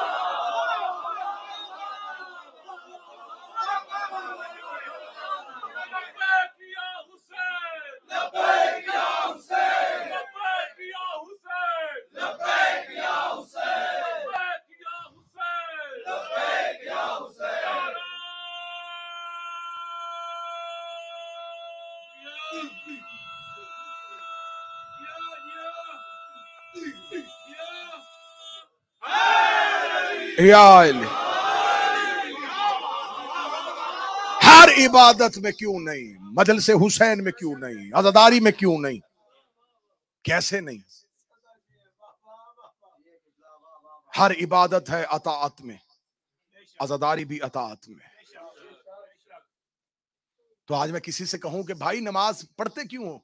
हर इबादत में क्यों नहीं, मजलिस हुसैन में क्यों नहीं, अज़ादारी में क्यों नहीं, कैसे नहीं? हर इबादत है अताअत में, अज़ादारी भी अताअत में। तो आज मैं किसी से कहूं कि भाई नमाज पढ़ते क्यों हो,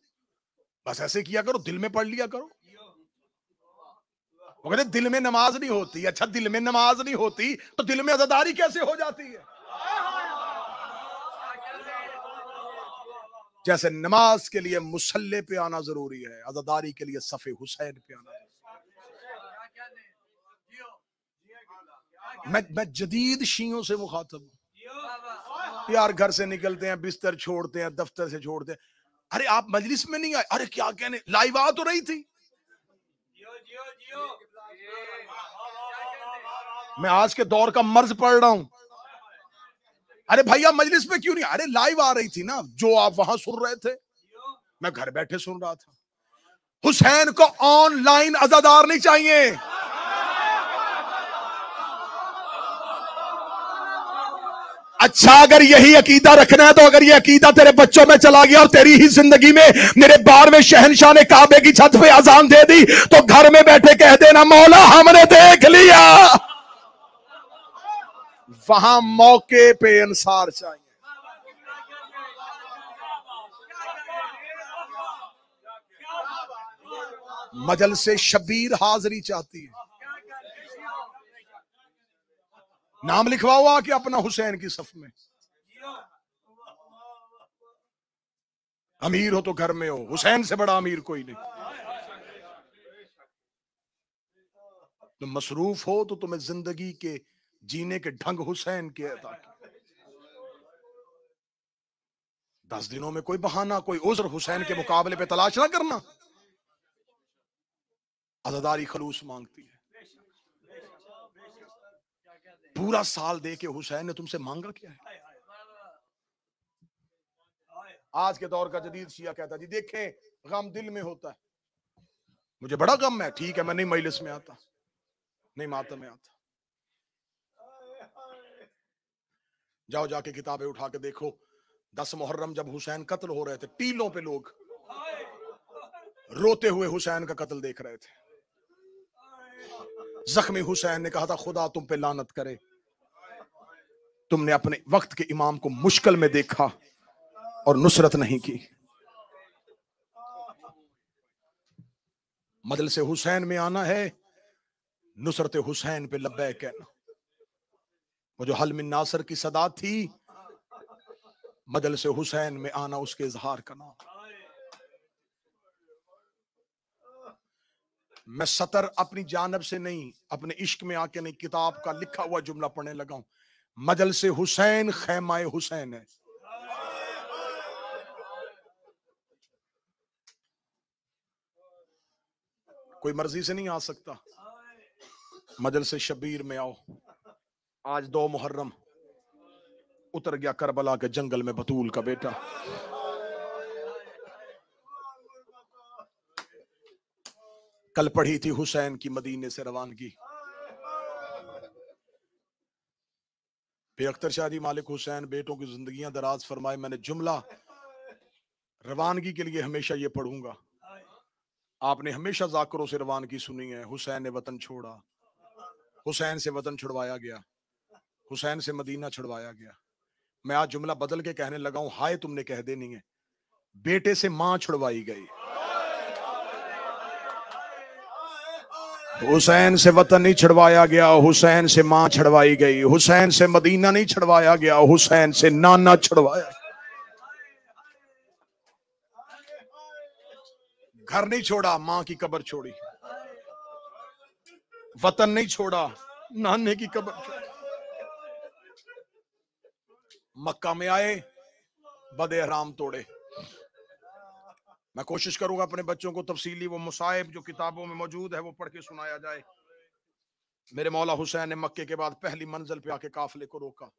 बस ऐसे किया करो, दिल में पढ़ लिया करो। वो कहते दिल में नमाज नहीं होती। अच्छा, दिल में नमाज नहीं होती तो दिल में अज़ादारी कैसे हो जाती है? जैसे नमाज के लिए मुसल्ले पे आना जरूरी है, अज़ादारी के लिए सफ़े हुसैन पे आना। मैं जदीद शियों से मुखातब हूं यार। घर से निकलते हैं, बिस्तर छोड़ते हैं, दफ्तर से छोड़ते हैं, अरे आप मजलिस में नहीं आए, अरे क्या कहने, लाइव आ तो रही थी। मैं आज के दौर का मर्ज पढ़ रहा हूं। अरे भैया मजलिस में क्यों नहीं? अरे लाइव आ रही थी ना, जो आप वहां सुन रहे थे, मैं घर बैठे सुन रहा था। हुसैन को ऑनलाइन अज़ादार नहीं चाहिए। अच्छा, अगर यही अकीदा रखना है तो अगर ये अकीदा तेरे बच्चों में चला गया और तेरी ही जिंदगी में मेरे 12वें शहंशाह ने काबे की छत पे अजान दे दी, तो घर में बैठे कह देना, मौला हमने देख लिया। वहां मौके पे अंसार चाहिए। मजलिस शबीर हाजिरी चाहती है। नाम लिखवाओ आके अपना हुसैन की सफ में। अमीर हो तो घर में हो, हुसैन से बड़ा अमीर कोई नहीं। तुम मसरूफ हो तो तुम्हें जिंदगी के जीने के ढंग हुसैन के अता किए। 10 दिनों में कोई बहाना, कोई उज़्र हुसैन के मुकाबले पे तलाश ना करना। अज़ादारी खलूस मांगती है। पूरा साल दे के हुसैन ने तुमसे मांगा क्या है? आज के दौर का जदीद शिया कहता है, जी देखें, गम दिल में होता है। मुझे बड़ा गम है, ठीक है, मैं नहीं मजलिस में आता, नहीं मातम में आता। जाओ जाके किताबें उठा के देखो, 10 मुहर्रम जब हुसैन कत्ल हो रहे थे, टीलों पे लोग रोते हुए हुसैन का कत्ल देख रहे थे। जख्मी हुसैन ने कहा था, खुदा तुम पे लानत करे, तुमने अपने वक्त के इमाम को मुश्किल में देखा और नुसरत नहीं की। मजलिस हुसैन में आना है, नुसरत हुसैन पे लब्बैक कहना। वो जो हल मिन नासर की सदा थी, मजलिस हुसैन में आना उसके इजहार का नाम। मैं सतर अपनी जानब से नहीं, अपने इश्क में आके नहीं, किताब का लिखा हुआ जुमला पढ़ने लगा हूं। मजलिस हुसैन खैमाए हुसैन है। कोई मर्जी से नहीं आ सकता। मजलिस शबीर में आओ। आज 2 मुहर्रम उतर गया करबला के जंगल में बतूल का बेटा। कल पढ़ी थी हुसैन की मदीने से रवानगी। अख्तर शादी मालिक हुसैन बेटों की जिंदगियां दराज फरमाए। मैंने जुमला रवानगी के लिए हमेशा ये पढ़ूंगा। आपने हमेशा जाकरों से रवानगी सुनी है। हुसैन ने वतन छोड़ा, हुसैन से वतन छुड़वाया गया, हुसैन से मदीना छुड़वाया गया। मैं आज जुमला बदल के कहने लगा हूं, हाय तुमने कह देनी है, बेटे से मां छुड़वाई गई। हुसैन से वतन नहीं छुड़वाया गया, हुसैन से मां छुड़वाई गई। हुसैन से मदीना नहीं छुड़वाया गया, हुसैन से नाना छुड़वाया। घर नहीं छोड़ा, मां की कब्र छोड़ी। वतन नहीं छोड़ा, नाने की कब्र छोड़ी। मक्का में आए, बदे हराम तोड़े। मैं कोशिश करूंगा अपने बच्चों को तफसीली वो मुसाइब जो किताबों में मौजूद है वो पढ़ के सुनाया जाए। मेरे मौला हुसैन ने मक्के के बाद पहली मंजिल पे आके काफिले को रोका।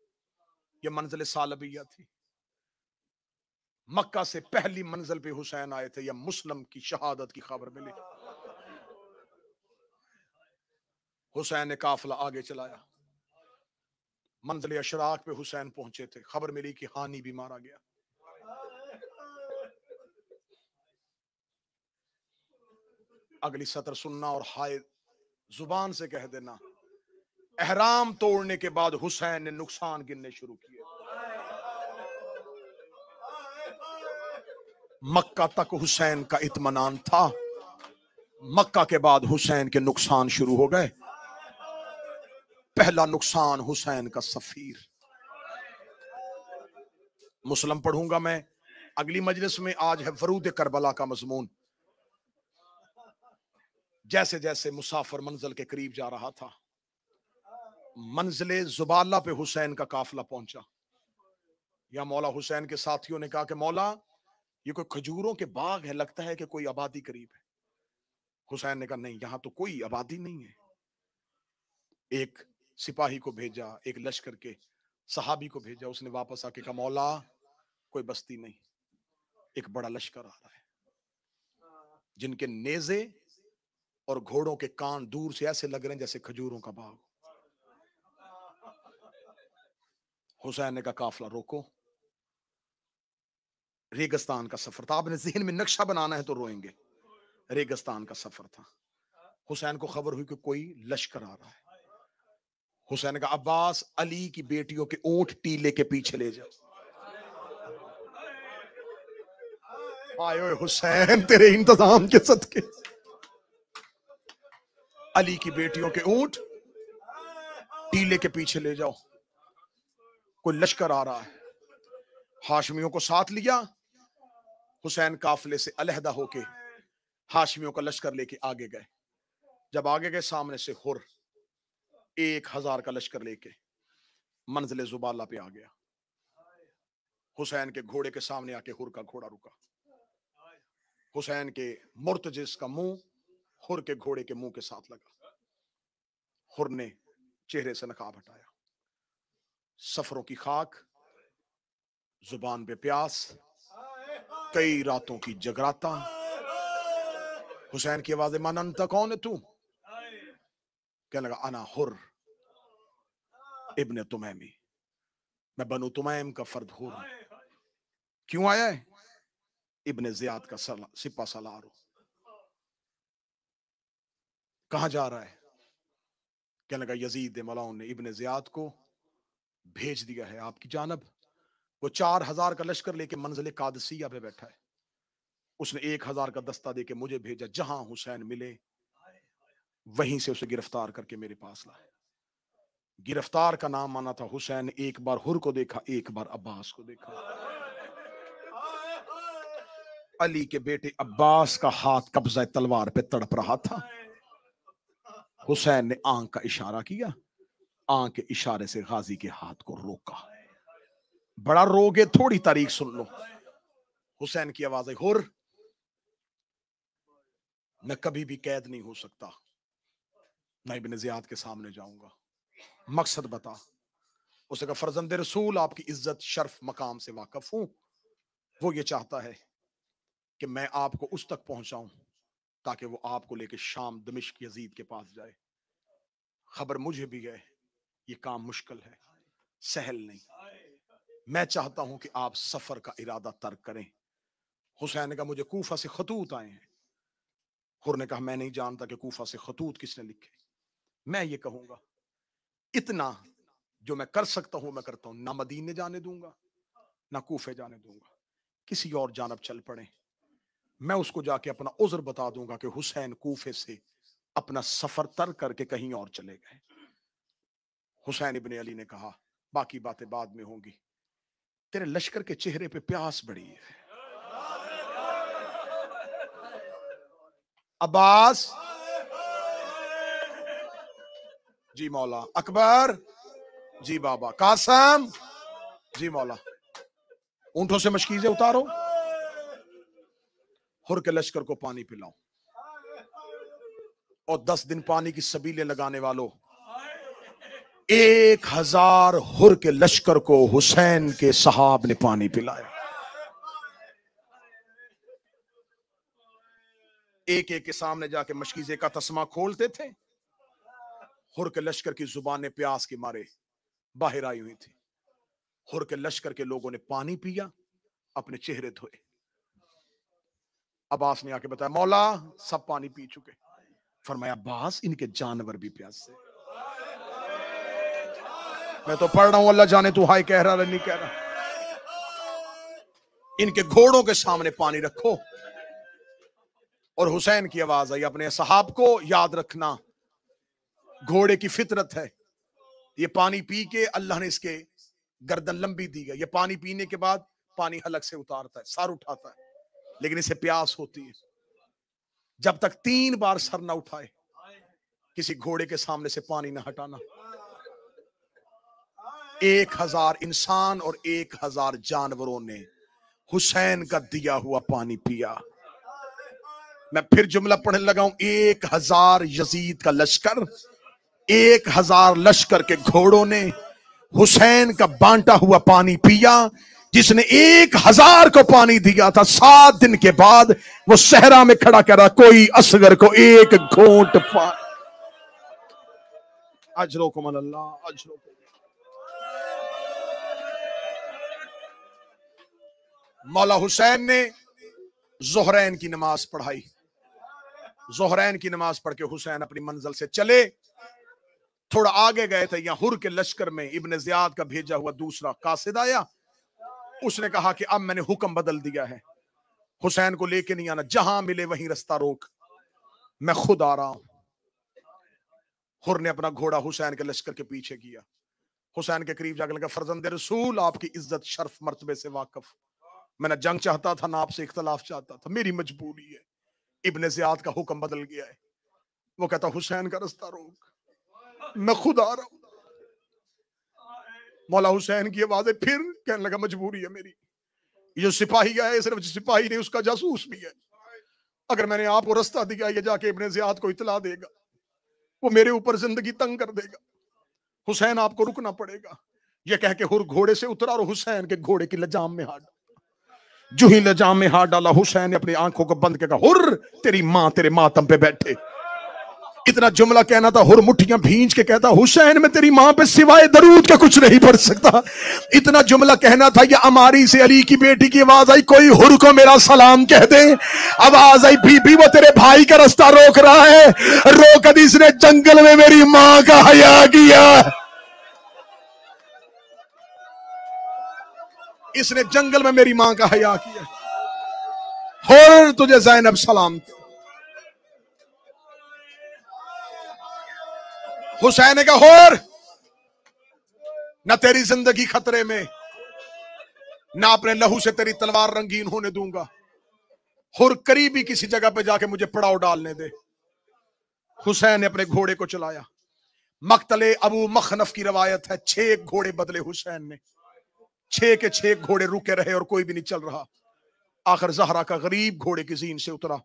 ये मंजिल सालबिया थी। मक्का से पहली मंजिल पे हुसैन आए थे, या मुस्लिम की शहादत की खबर मिली। हुसैन ने काफिला आगे चलाया। मंजिल अशराक पे हुसैन पहुंचे थे, खबर मिली कि हानी भी मारा गया। अगली सतर सुनना और हाय जुबान से कह देना। एहराम तोड़ने के बाद हुसैन ने नुकसान गिनने शुरू किए। मक्का तक हुसैन का इत्मीनान था, मक्का के बाद हुसैन के नुकसान शुरू हो गए। पहला नुकसान हुसैन का सफीर। मुस्लिम पढ़ूंगा मैं अगली मजलिस में। आज है वरूद करबला का मजमून। जैसे जैसे मुसाफिर मंजिल के करीब जा रहा था, मंजिले जुबाला पे हुसैन का काफिला पहुंचा। या मौला हुसैन के साथियों ने कहा कि मौला ये कोई खजूरों के बाग है, लगता है कि कोई आबादी करीब है। हुसैन ने कहा नहीं, यहां तो कोई आबादी नहीं है। एक सिपाही को भेजा, एक लश्कर के सहाबी को भेजा। उसने वापस आके कहा मौला कोई बस्ती नहीं, एक बड़ा लश्कर आ रहा है, जिनके नेजे और घोड़ों के कान दूर से ऐसे लग रहे हैं जैसे खजूरों का बाग। हुसैन ने कहा काफिला रोको। रेगिस्तान का सफर था, आपने ज़हन में नक्शा बनाना है तो रोएंगे। रेगिस्तान का सफर था। हुसैन को खबर हुई कि कोई लश्कर आ रहा है। हुसैन ने कहा अब्बास अली की बेटियों के ऊंट टीले के पीछे ले जाओ। आए ओए हुसैन तेरे इंतजाम के सदके, अली की बेटियों के ऊंट टीले के पीछे ले जाओ, कोई लश्कर आ रहा है। हाशमियों को साथ लिया। हुसैन काफिले से अलहदा होके हाशमियों का लश्कर लेके आगे गए। जब आगे गए, सामने से हुर 1000 का लश्कर लेके मंजिल जुबाला पे आ गया। हुसैन के घोड़े के सामने आके हुर का घोड़ा रुका। हुसैन के मुर्तजिस का मुंह हुर के घोड़े के मुंह के साथ लगा। हुर ने चेहरे से नकाब हटाया। सफरों की खाक, जुबान पे प्यास, कई रातों की जगराता। हुसैन की आवाज़ मानंता कौन है तू? कहने लगा अना हुर इब्ने तुमैमी, मैं बनु तुमैम का फर्द हुर हूं। क्यों आया है? इब्ने जियाद का सिपा सलार हूं। कहां जा रहा है? कहने लगा यजीद मलाउन ने इब्ने जियाद को भेज दिया है आपकी जानब। वो 4000 का लश्कर लेके मंजिल कादसिया पे बैठा है। उसने 1000 का दस्ता देके मुझे भेजा, जहां हुसैन मिले वहीं से उसे गिरफ्तार करके मेरे पास लाए। गिरफ्तार का नाम माना था हुसैन। एक बार हुर को देखा, एक बार अब्बास को देखा। अली के बेटे अब्बास का हाथ कब्जा तलवार पे तड़प रहा था। हुसैन ने आंख का इशारा किया, आंख के इशारे से गाजी के हाथ को रोका। बड़ा रोगे, थोड़ी तारीख सुन लो। हुसैन की आवाज है हुर, मैं कभी भी कैद नहीं हो सकता, मैं इब्ने जियाद के सामने जाऊंगा। मकसद बता। उसे कहा फर्जंद रसूल आपकी इज्जत शर्फ मकाम से वाकिफ हूं। वो ये चाहता है कि मैं आपको उस तक पहुंचाऊं ताकि वो आपको लेके शाम दमिश्क यजीद के पास जाए। खबर मुझे भी है ये काम मुश्किल है, सहल नहीं। मैं चाहता हूं कि आप सफर का इरादा तर्क करें। हुसैन ने कहा मुझे कूफा से खतूत आए हैं। हुर ने कहा मैं नहीं जानता कि कूफा से खतूत किसने लिखे। मैं ये कहूंगा इतना जो मैं कर सकता हूं मैं करता हूं, ना मदीने जाने दूंगा ना कूफे जाने दूंगा। किसी और जानब चल पड़े, मैं उसको जाके अपना उज्र बता दूंगा कि हुसैन कूफे से अपना सफर तर करके कहीं और चले गए। हुसैन इब्ने अली ने कहा बाकी बातें बाद में होंगी, तेरे लश्कर के चेहरे पे प्यास बड़ी है। अब्बास जी मौला, अकबर जी बाबा, कासम जी मौला। ऊंटों से मशकीजें उतारो, हुर के लश्कर को पानी पिलाओ, और 10 दिन पानी की सबीलें लगाने वालों, 1000 हुर के लश्कर को हुसैन के सहाब ने पानी पिलाया। एक एक के सामने जाके मशकीजे का तस्मा खोलते थे। हुर के लश्कर की जुबानें प्यास के मारे बाहर आई हुई थी। हुर के लश्कर के लोगों ने पानी पिया, अपने चेहरे धोए। अब्बास ने आके बताया, मौला सब पानी पी चुके। फरमाया, अब्बास इनके जानवर भी प्यासे। मैं तो पढ़ रहा हूं, अल्लाह जाने तू हाय कह रहा है नहीं कह रहा। इनके घोड़ों के सामने पानी रखो। और हुसैन की आवाज आई, अपने सहाब को याद रखना, घोड़े की फितरत है, ये पानी पी के अल्लाह ने इसके गर्दन लंबी दी है। ये पानी पीने के बाद पानी हलक से उतारता है, सर उठाता है, लेकिन इसे प्यास होती है। जब तक 3 बार सर ना उठाए, किसी घोड़े के सामने से पानी ना हटाना। 1000 इंसान और 1000 जानवरों ने हुसैन का दिया हुआ पानी पिया। मैं फिर जुमला पढ़ने लगा हूं, 1000 यजीद का लश्कर, 1000 लश्कर के घोड़ों ने हुसैन का बांटा हुआ पानी पिया। जिसने 1000 को पानी दिया था, 7 दिन के बाद वो सहरा में खड़ा कर रहा, कोई असगर को एक घोंट पानी। अजरोकुम अल्लाह, अजरोकुम। मौला हुसैन ने जोहरैन की नमाज पढ़ाई। जोहरैन की नमाज पढ़ के हुसैन अपनी मंजिल से चले। थोड़ा आगे गए थे, यहां हुर के लश्कर में इब्ने ज़ियाद का भेजा हुआ दूसरा कासिद आया। उसने कहा कि अब मैंने हुक्म बदल दिया है, हुसैन को लेके नहीं आना, जहां मिले वहीं रास्ता रोक, मैं खुद आ रहा हूं। हुर ने अपना घोड़ा हुसैन के लश्कर के पीछे किया। हुसैन के करीब जाकर लगा, फर्जंदे रसूल, आपकी इज्जत शर्फ मर्तबे से वाकिफ, मैं ना जंग चाहता था ना आपसे इख्तलाफ चाहता था, मेरी मजबूरी है। इब्ने ज़ियाद का हुक्म बदल गया है। वो कहता, हुसैन का रास्ता रोक, मैं खुद आ रहा हूं। मौला हुसैन की आवाज़ फिर कहने लगा, मजबूरी है मेरी, ये जो सिपाही है सिर्फ सिपाही नहीं, उसका जासूस भी है। अगर मैंने आपको रास्ता दिया, ये जाके इब्ने ज़ियाद को इत्तला देगा, वो मेरे ऊपर जिंदगी तंग कर देगा। हुसैन आपको रुकना पड़ेगा। ये कह के हुर घोड़े से उतरा और हुसैन के घोड़े की लजाम में हाथ डाला। जो ही लजाम में हाथ डाला, हुसैन ने अपनी आंखों को बंद करके कहा, हुर तेरी मां तेरे मातम पे बैठे। इतना जुमला कहना था, हुर मुट्ठियां भींच के कहता, हुसैन में तेरी मां पे सिवाय दरूद का कुछ नहीं पढ़ सकता। इतना जुमला कहना था, ये अमारी से अली की बेटी की आवाज आई, कोई हुर को मेरा सलाम कह दे। आवाज आई, बीबी वो तेरे भाई का रास्ता रोक रहा है, रोक दी, इसने जंगल में मेरी मां का हया किया, इसने जंगल में मेरी मां का हया किया। हुर तुझे ज़ैनब सलाम। हुसैन ने कहा, हुर ना तेरी जिंदगी खतरे में, ना अपने लहू से तेरी तलवार रंगीन होने दूंगा। हुर करीबी किसी जगह पे जाके मुझे पड़ाव डालने दे। हुसैन ने अपने घोड़े को चलाया। मक्तले अबू मखनफ की रवायत है, 6 घोड़े बदले हुसैन ने, 6 के 6 घोड़े रुके रहे और कोई भी नहीं चल रहा। आखिर जहरा का गरीब घोड़े की जीन से उतरा,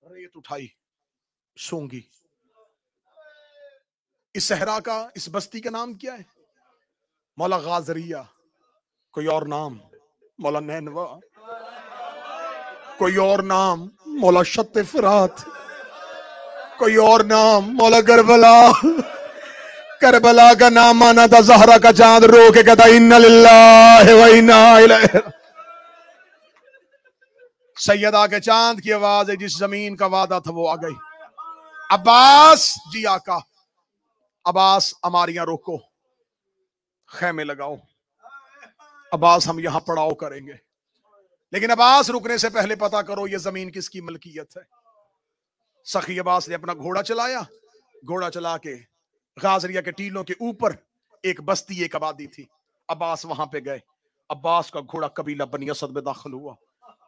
रेत उठाई, सूंघी। इस सहरा का, इस बस्ती का नाम क्या है? मौला गाजरिया। कोई और नाम? मौला नैनवा। कोई और नाम? मौला शत्ते फरात। कोई और नाम? मौला करबला। करबला का नाम आना था, जहरा का चांद रो के कहता, इन्ना लिल्लाहि व इन्ना इलैहि। सैयदा के चांद की आवाज है, जिस जमीन का वादा था वो आ गई। अब्बास जी आका, अब्बास अमारियां रोको, खेमे लगाओ, अब्बास हम यहां पड़ाव करेंगे। लेकिन अब्बास रुकने से पहले पता करो ये जमीन किसकी मलकियत है। सखी अब्बास ने अपना घोड़ा चलाया। घोड़ा चला के गाजरिया के टीलों के ऊपर एक बस्ती, एक आबादी थी। अब्बास वहां पे गए। अब्बास का घोड़ा कबीला बनी असद में दाखिल हुआ।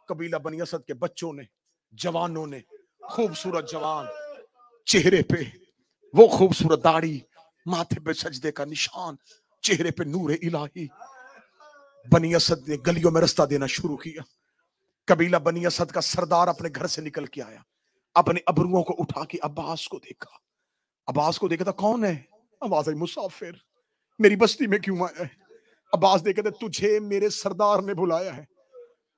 कबीला बनी असद के बच्चों ने, जवानों ने खूबसूरत जवान, चेहरे पे वो खूबसूरत दाढ़ी, माथे पे सजदे का निशान, चेहरे पे नूर इलाही। बनी असद ने गलियों में रास्ता देना शुरू किया। कबीला बनी असद का सरदार अपने घर से निकल के आया, अपने अबरुओं को उठा के अब्बास को देखा। अब्बास को देखा था, कौन है? आवाज आई, मुसाफिर, मेरी बस्ती में क्यों आया है? अब्बास देखे थे, तुझे मेरे सरदार ने बुलाया है।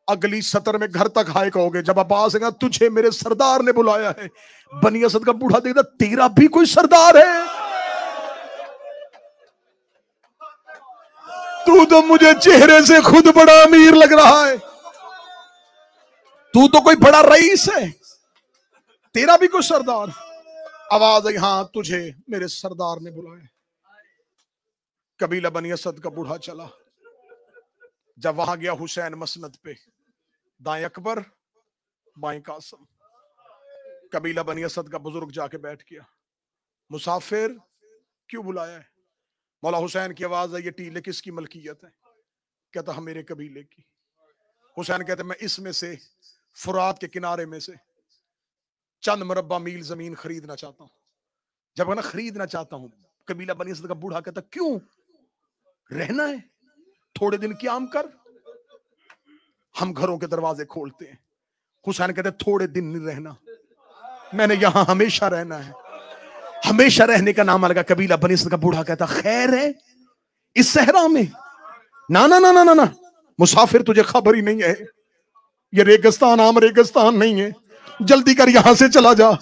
अगली सतर में घर तक हाय कहोगे जब अब्बास कहा तुझे मेरे सरदार ने बुलाया है। बनी असद का बूढ़ा देखता, तेरा भी कोई सरदार है? तू तो मुझे चेहरे से खुद बड़ा अमीर लग रहा है, तू तो कोई बड़ा रईस है, तेरा भी कोई सरदार? आवाज आई, हाँ तुझे मेरे सरदार ने बुलाया। कबीला बनी असद का बूढ़ा चला। जब वहां गया हुसैन मसनद पे, दाएं अकबर बाएं कासम। कबीला बनी असद का बुजुर्ग जाके बैठ गया। मुसाफिर, क्यों बुलाया है? मौला हुसैन की आवाज है, ये टीले किसकी मलकियत है? कहता हम मेरे कबीले की। हुसैन कहते मैं इसमें से फुरात के किनारे में से चंद मुरब्बा मील जमीन खरीदना चाहता हूं। जब ना खरीदना चाहता हूं, कबीला बनी असद का बूढ़ा कहता क्यों? रहना है, थोड़े दिन क्याम कर, हम घरों के दरवाजे खोलते हैं। हुसैन कहते थोड़े दिन नहीं रहना, मैंने यहां हमेशा रहना है। हमेशा रहने का नाम लगा। कबीला बनी असद का बूढ़ा कहता खैर है इस सहरा में? ना ना ना ना ना ना, मुसाफिर तुझे खबर ही नहीं है, ये रेगिस्तान आम रेगिस्तान नहीं है, जल्दी कर यहां से चला जा।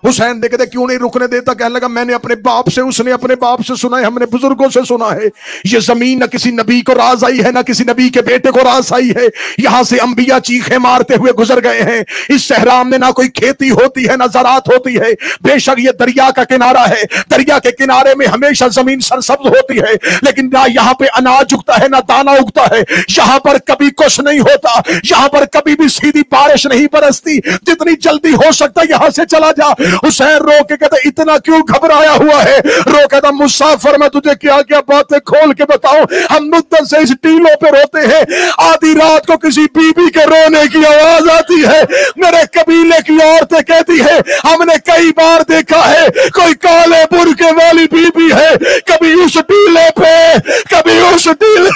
हुसैन देखते क्यों नहीं रुकने देता। कहने लगा मैंने अपने बाप से, उसने अपने बाप से सुना है, हमने बुजुर्गों से सुना है, ये जमीन न किसी नबी को राज आई है, ना किसी नबी के बेटे को राज आई है। यहां से अंबिया चीखे मारते हुए गुजर गए हैं। इस सहरा में ना कोई खेती होती है ना ज़राअत होती है। बेशक ये दरिया का किनारा है, दरिया के किनारे में हमेशा जमीन सरसब्ज होती है, लेकिन ना यहाँ पे अनाज उगता है ना दाना उगता है। यहाँ पर कभी कुछ नहीं होता, यहाँ पर कभी भी सीधी बारिश नहीं बरसती। जितनी जल्दी हो सकता है यहां से चला जा। हुसैन रो के कहता इतना क्यों घबराया हुआ है? रो कहता मुसाफिर मैं तुझे क्या क्या बातें खोल के बताऊं। हम मुद्दत से इस टीलों पे रोते हैं, आधी रात को किसी बीबी के रोने की आवाज आती है, मेरे कबीले की औरतें कहती है हमने कई बार देखा है कोई काले बुर्के वाली बीबी है, कभी उस टीले पे कभी उस टीले।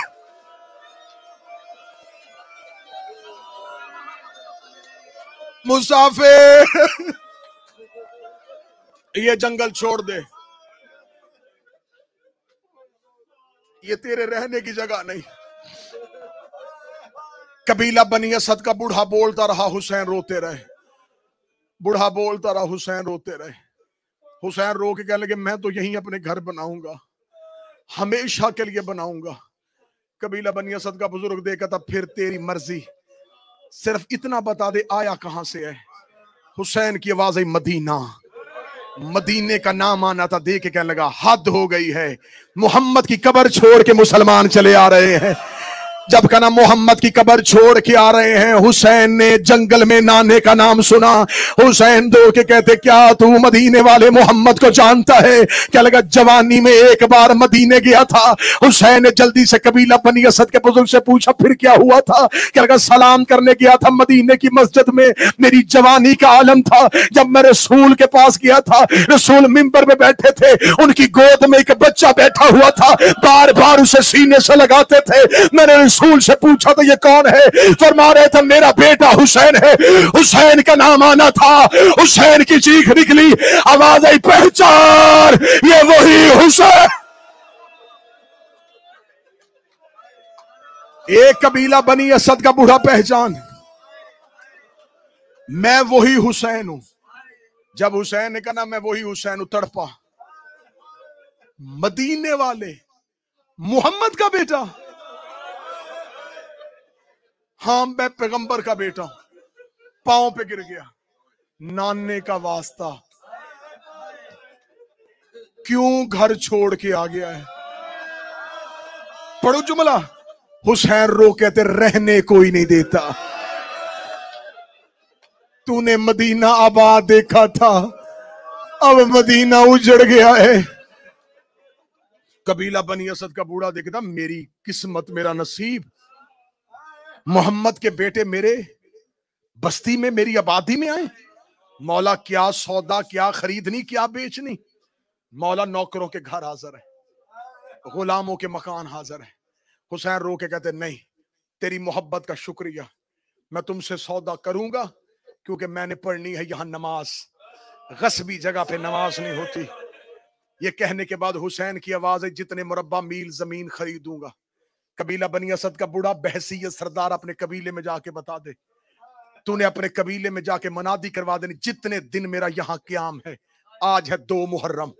मुसाफिर ये जंगल छोड़ दे, ये तेरे रहने की जगह नहीं। कबीला बनी असद का बूढ़ा बोलता रहा, हुसैन रोते रहे। बूढ़ा बोलता रहा, हुसैन रोते रहे। हुसैन रो के कहने लगे मैं तो यहीं अपने घर बनाऊंगा, हमेशा के लिए बनाऊंगा। कबीला बनी असद का बुजुर्ग देखा था, फिर तेरी मर्जी, सिर्फ इतना बता दे आया कहां से है। हुसैन की आवाज आई मदीना। मदीने का नाम आना था, देख के कहने लगा हद हो गई है, मोहम्मद की कब्र छोड़ के मुसलमान चले आ रहे हैं। जब का ना मोहम्मद की कब्र छोड़ के आ रहे हैं। हुसैन ने जंगल में नाने का नाम सुना। हुसैन दो के कहते क्या तू मदीने वाले मोहम्मद को जानता है? क्या लगा जवानी में एक बार मदीने गया था। हुसैन ने जल्दी से कबीला बनी असद के बुजुर्ग से पूछा फिर क्या हुआ था? क्या लगा सलाम करने गया था मदीने की मस्जिद में, मेरी जवानी का आलम था। जब मैं रसूल के पास गया था, रसूल मिंबर में बैठे थे, उनकी गोद में एक बच्चा बैठा हुआ था, बार बार उसे सीने से लगाते थे। मैंने रसूल से पूछा तो ये कौन है? फरमा रहे थे मेरा बेटा हुसैन है। हुसैन का नाम आना था। हुसैन की चीख निकली, आवाज आई पहचान ये वही हुसैन। एक कबीला बनी असद का बूढ़ा पहचान, मैं वही हुसैन हूं। जब हुसैन ने कहा मैं वही हुसैन हूं, तड़पा। मदीने वाले मोहम्मद का बेटा, हाँ मैं पैगंबर का बेटा हूं। पांव पे गिर गया, नाने का वास्ता, क्यों घर छोड़ के आ गया है? पढ़ो जुमला। हुसैन रो कहते रहने कोई नहीं देता। तूने मदीना आबाद देखा था, अब मदीना उजड़ गया है। कबीला बनी असद का बूढ़ा देखता मेरी किस्मत, मेरा नसीब, मोहम्मद के बेटे मेरे बस्ती में, मेरी आबादी में आए। मौला क्या सौदा, क्या खरीदनी, क्या बेचनी। मौला नौकरों के घर हाजिर है, गुलामों के मकान हाजिर है। हुसैन रो के कहते नहीं, तेरी मोहब्बत का शुक्रिया, मैं तुमसे सौदा करूंगा क्योंकि मैंने पढ़नी है यहां नमाज, गस्बी जगह पे नमाज नहीं होती। ये कहने के बाद हुसैन की आवाज है, जितने मुरब्बा मील जमीन खरीदूंगा। कबीला बनी असद का बूढ़ा बहसीयत सरदार अपने कबीले में जाके बता दे, तूने अपने कबीले में जाके मनादी करवा देनी, जितने दिन मेरा यहाँ क्याम है, आज है 2 मुहर्रम,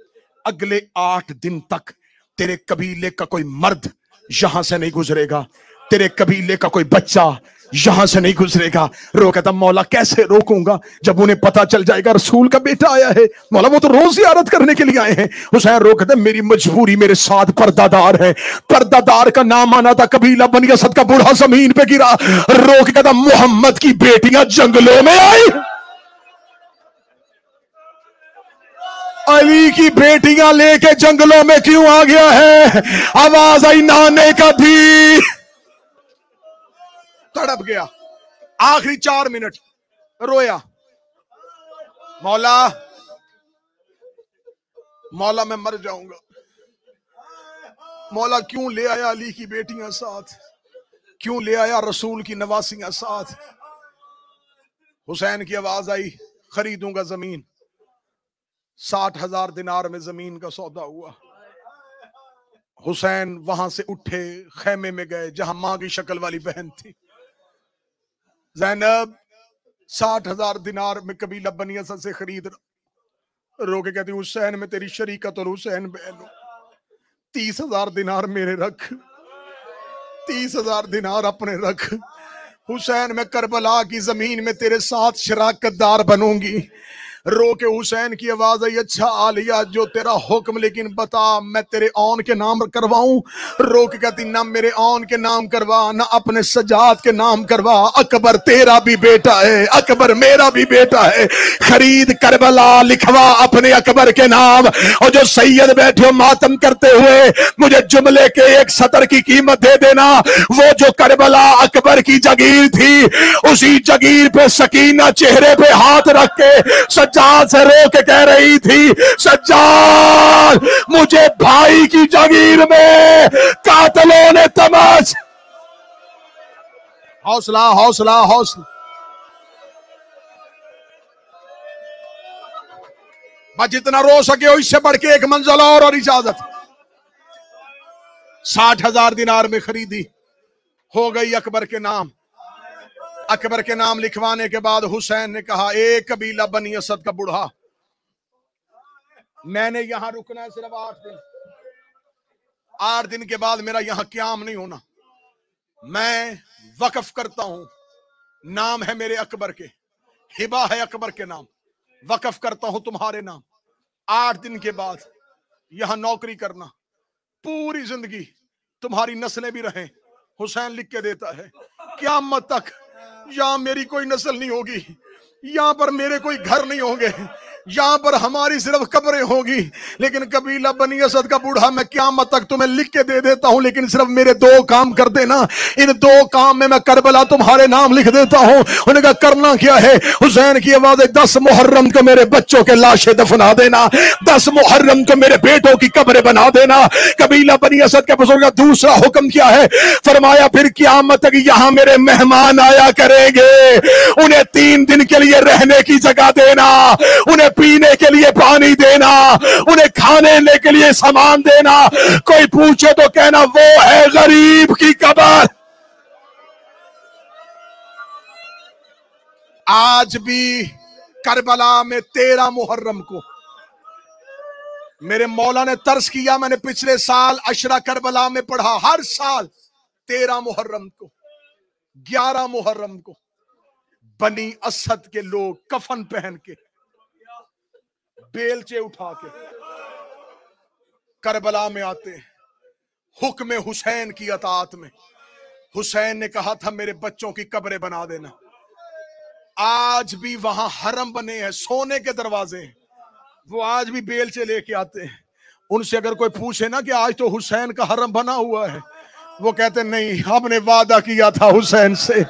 अगले 8 दिन तक तेरे कबीले का कोई मर्द यहां से नहीं गुजरेगा, तेरे कबीले का कोई बच्चा यहां से नहीं गुजरेगा। रो कहता मौला कैसे रोकूंगा, जब उन्हें पता चल जाएगा रसूल का बेटा आया है, मौला वो तो रोज जियारत करने के लिए आए हैं। हुसैन रो कहता मेरी मजबूरी मेरे साथ पर्दादार है। पर्दादार का नाम आना था, कबीला बनी असद का बूढ़ा जमीन पे गिरा, रो के कहता मोहम्मद की बेटियां जंगलों में आई, अली की बेटियां लेके जंगलों में क्यों आ गया है। आवाज आई नाने का भी, तड़प गया। आखिरी 4 मिनट रोया, मौला मौला मैं मर जाऊंगा, मौला क्यों ले आया अली की बेटियां साथ, क्यों ले आया रसूल की नवासियां साथ। हुसैन की आवाज आई खरीदूंगा जमीन। 60,000 दिनार में जमीन का सौदा हुआ। हुसैन वहां से उठे, खेमे में गए जहां मां की शक्ल वाली बहन थी ज़ैनब। 60,000 दिनार में कबीला बनी असद से खरीद, रो के कहती हुसैन में तेरी शरीकत और हुसैन बहन, 30,000 दिनार मेरे रख, 30,000 दिनार अपने रख। हुसैन मैं करबला की जमीन में तेरे साथ शराकतदार बनूंगी। रो के हुसैन की आवाज आई अच्छा आलिया जो तेरा हुक्म, लेकिन बता मैं तेरे औन के नाम करवाऊं। रो के कहती ना मेरे औन के नाम करवा, ना अपने सजाद के नाम करवा, अकबर तेरा भी बेटा है, अकबर मेरा भी बेटा है, खरीद करबला लिखवा अपने अकबर के नाम। और जो सैयद बैठे हो मातम करते हुए, मुझे जुमले के 1 सतर की कीमत दे देना। वो जो करबला अकबर की जगीर थी, उसी जगीर पे सकीना चेहरे पे हाथ रख के सज्जाद से रो के कह रही थी सज्जाद मुझे भाई की जगीर में कातलों ने तमाश। हौसला हौसला हौसला, बस जितना रो सके हो, इससे बढ़ के 1 मंजिल और इजाजत। 60,000 दिनार में खरीदी, हो गई अकबर के नाम। अकबर के नाम लिखवाने के बाद हुसैन ने कहा एक कबीला बनी असद का बूढ़ा, मैंने यहां रुकना है सिर्फ 8 दिन। 8 दिन के बाद मेरा यहां क्याम नहीं होना, मैं वक्फ करता हूं, नाम है मेरे अकबर के, हिबा है अकबर के नाम, वक्फ करता हूं तुम्हारे नाम। 8 दिन के बाद यहां नौकरी करना, पूरी जिंदगी तुम्हारी नस्लें भी रहें। हुसैन लिख के देता है क़यामत तक यहां मेरी कोई नस्ल नहीं होगी, यहां पर मेरे कोई घर नहीं होंगे, यहां पर हमारी सिर्फ कब्रें होगी। लेकिन कबीला बनी असद का बूढ़ा मैं क़यामत तक तुम्हें लिख के दे देता हूं, लेकिन सिर्फ मेरे 2 काम कर देना, इन 2 काम में मैं करबला तुम्हारे नाम लिख देता हूं। उन्होंने कहा करना क्या है? हुसैन की आवाज 10 मुहर्रम को मेरे बच्चों के लाशें दफना देना, 10 मुहर्रम को मेरे बेटों की कब्रें बना देना। कबीला बनी असद के बुजुर्ग का दूसरा हुक्म क्या है? फरमाया फिर क़यामत तक यहां मेरे मेहमान आया करेंगे, उन्हें 3 दिन के लिए रहने की जगह देना, उन्हें पीने के लिए पानी देना, उन्हें खाने के लिए सामान देना। कोई पूछे तो कहना वो है गरीब की कब्र। आज भी करबला में 13 मुहर्रम को मेरे मौला ने तर्स किया, मैंने पिछले साल अशरा करबला में पढ़ा, हर साल 13 मुहर्रम को 11 मुहर्रम को बनी असद के लोग कफन पहन के बेलचे उठा के करबला में आते हैं, हुक्म हुसैन की अताअत में। हुसैन ने कहा था मेरे बच्चों की कब्रें बना देना। आज भी वहां हरम बने हैं, सोने के दरवाजे हैं, वो आज भी बेलचे लेके आते हैं। उनसे अगर कोई पूछे ना कि आज तो हुसैन का हरम बना हुआ है, वो कहते नहीं, हमने वादा किया था हुसैन से,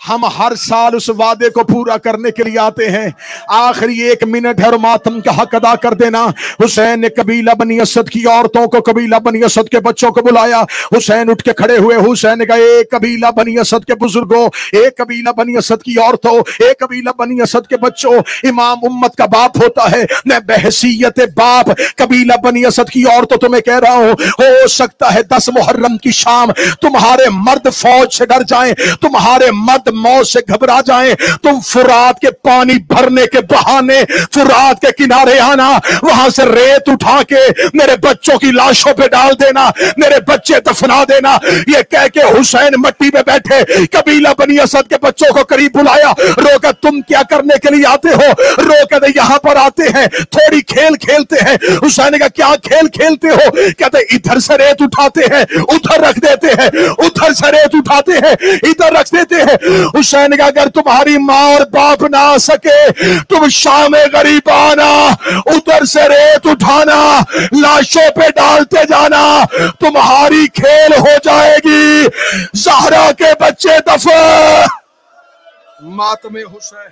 हम हर साल उस वादे को पूरा करने के लिए आते हैं। आखिरी 1 मिनट है और मातम का हक अदा कर देना। हुसैन ने कबीला बनी असद की औरतों को, कबीला बनी असद के बच्चों को बुलाया। हुसैन उठ के खड़े हुए। हुसैन ने कहा, एक कबीला बनी असद के बुजुर्गों, एक कबीला बनी असद की औरतों, एक कबीला बनी असद के बच्चों, इमाम उम्मत का बाप होता है। मैं बहसीयत बाप कबीला बनी असद की औरतों तुम्हें कह रहा हूं, हो सकता है 10 मुहर्रम की शाम तुम्हारे मर्द फौज से डर जाएं, तुम्हारे मर्द मौत से घबरा जाएं। तुम फुरात के पानी भरने के बहाने फुरात के किनारे आना, वहां से रेत उठा के मेरे बच्चों की लाशों पे डाल देना, मेरे बच्चे दफना देना। ये कह के हुसैन मट्टी में बैठे कबीला बनी असद के बच्चों को करीब बुलाया। रोका, तुम क्या करने के लिए आते हो? रोका, यहां पर आते हैं थोड़ी खेल खेलते हैं। हुसैन का क्या खेल खेलते हो? कहते इधर से रेत उठाते हैं उधर रख देते हैं, उधर से रेत उठाते हैं इधर रख देते हैं। हुसैन का अगर तुम्हारी मां और बाप ना आ सके, तुम शाम गरीब आना, उधर से रेत उठाना, लाशों पे डालते जाना, तुम्हारी खेल हो जाएगी। ज़हरा के बच्चे दफन। मातमे हुसैन।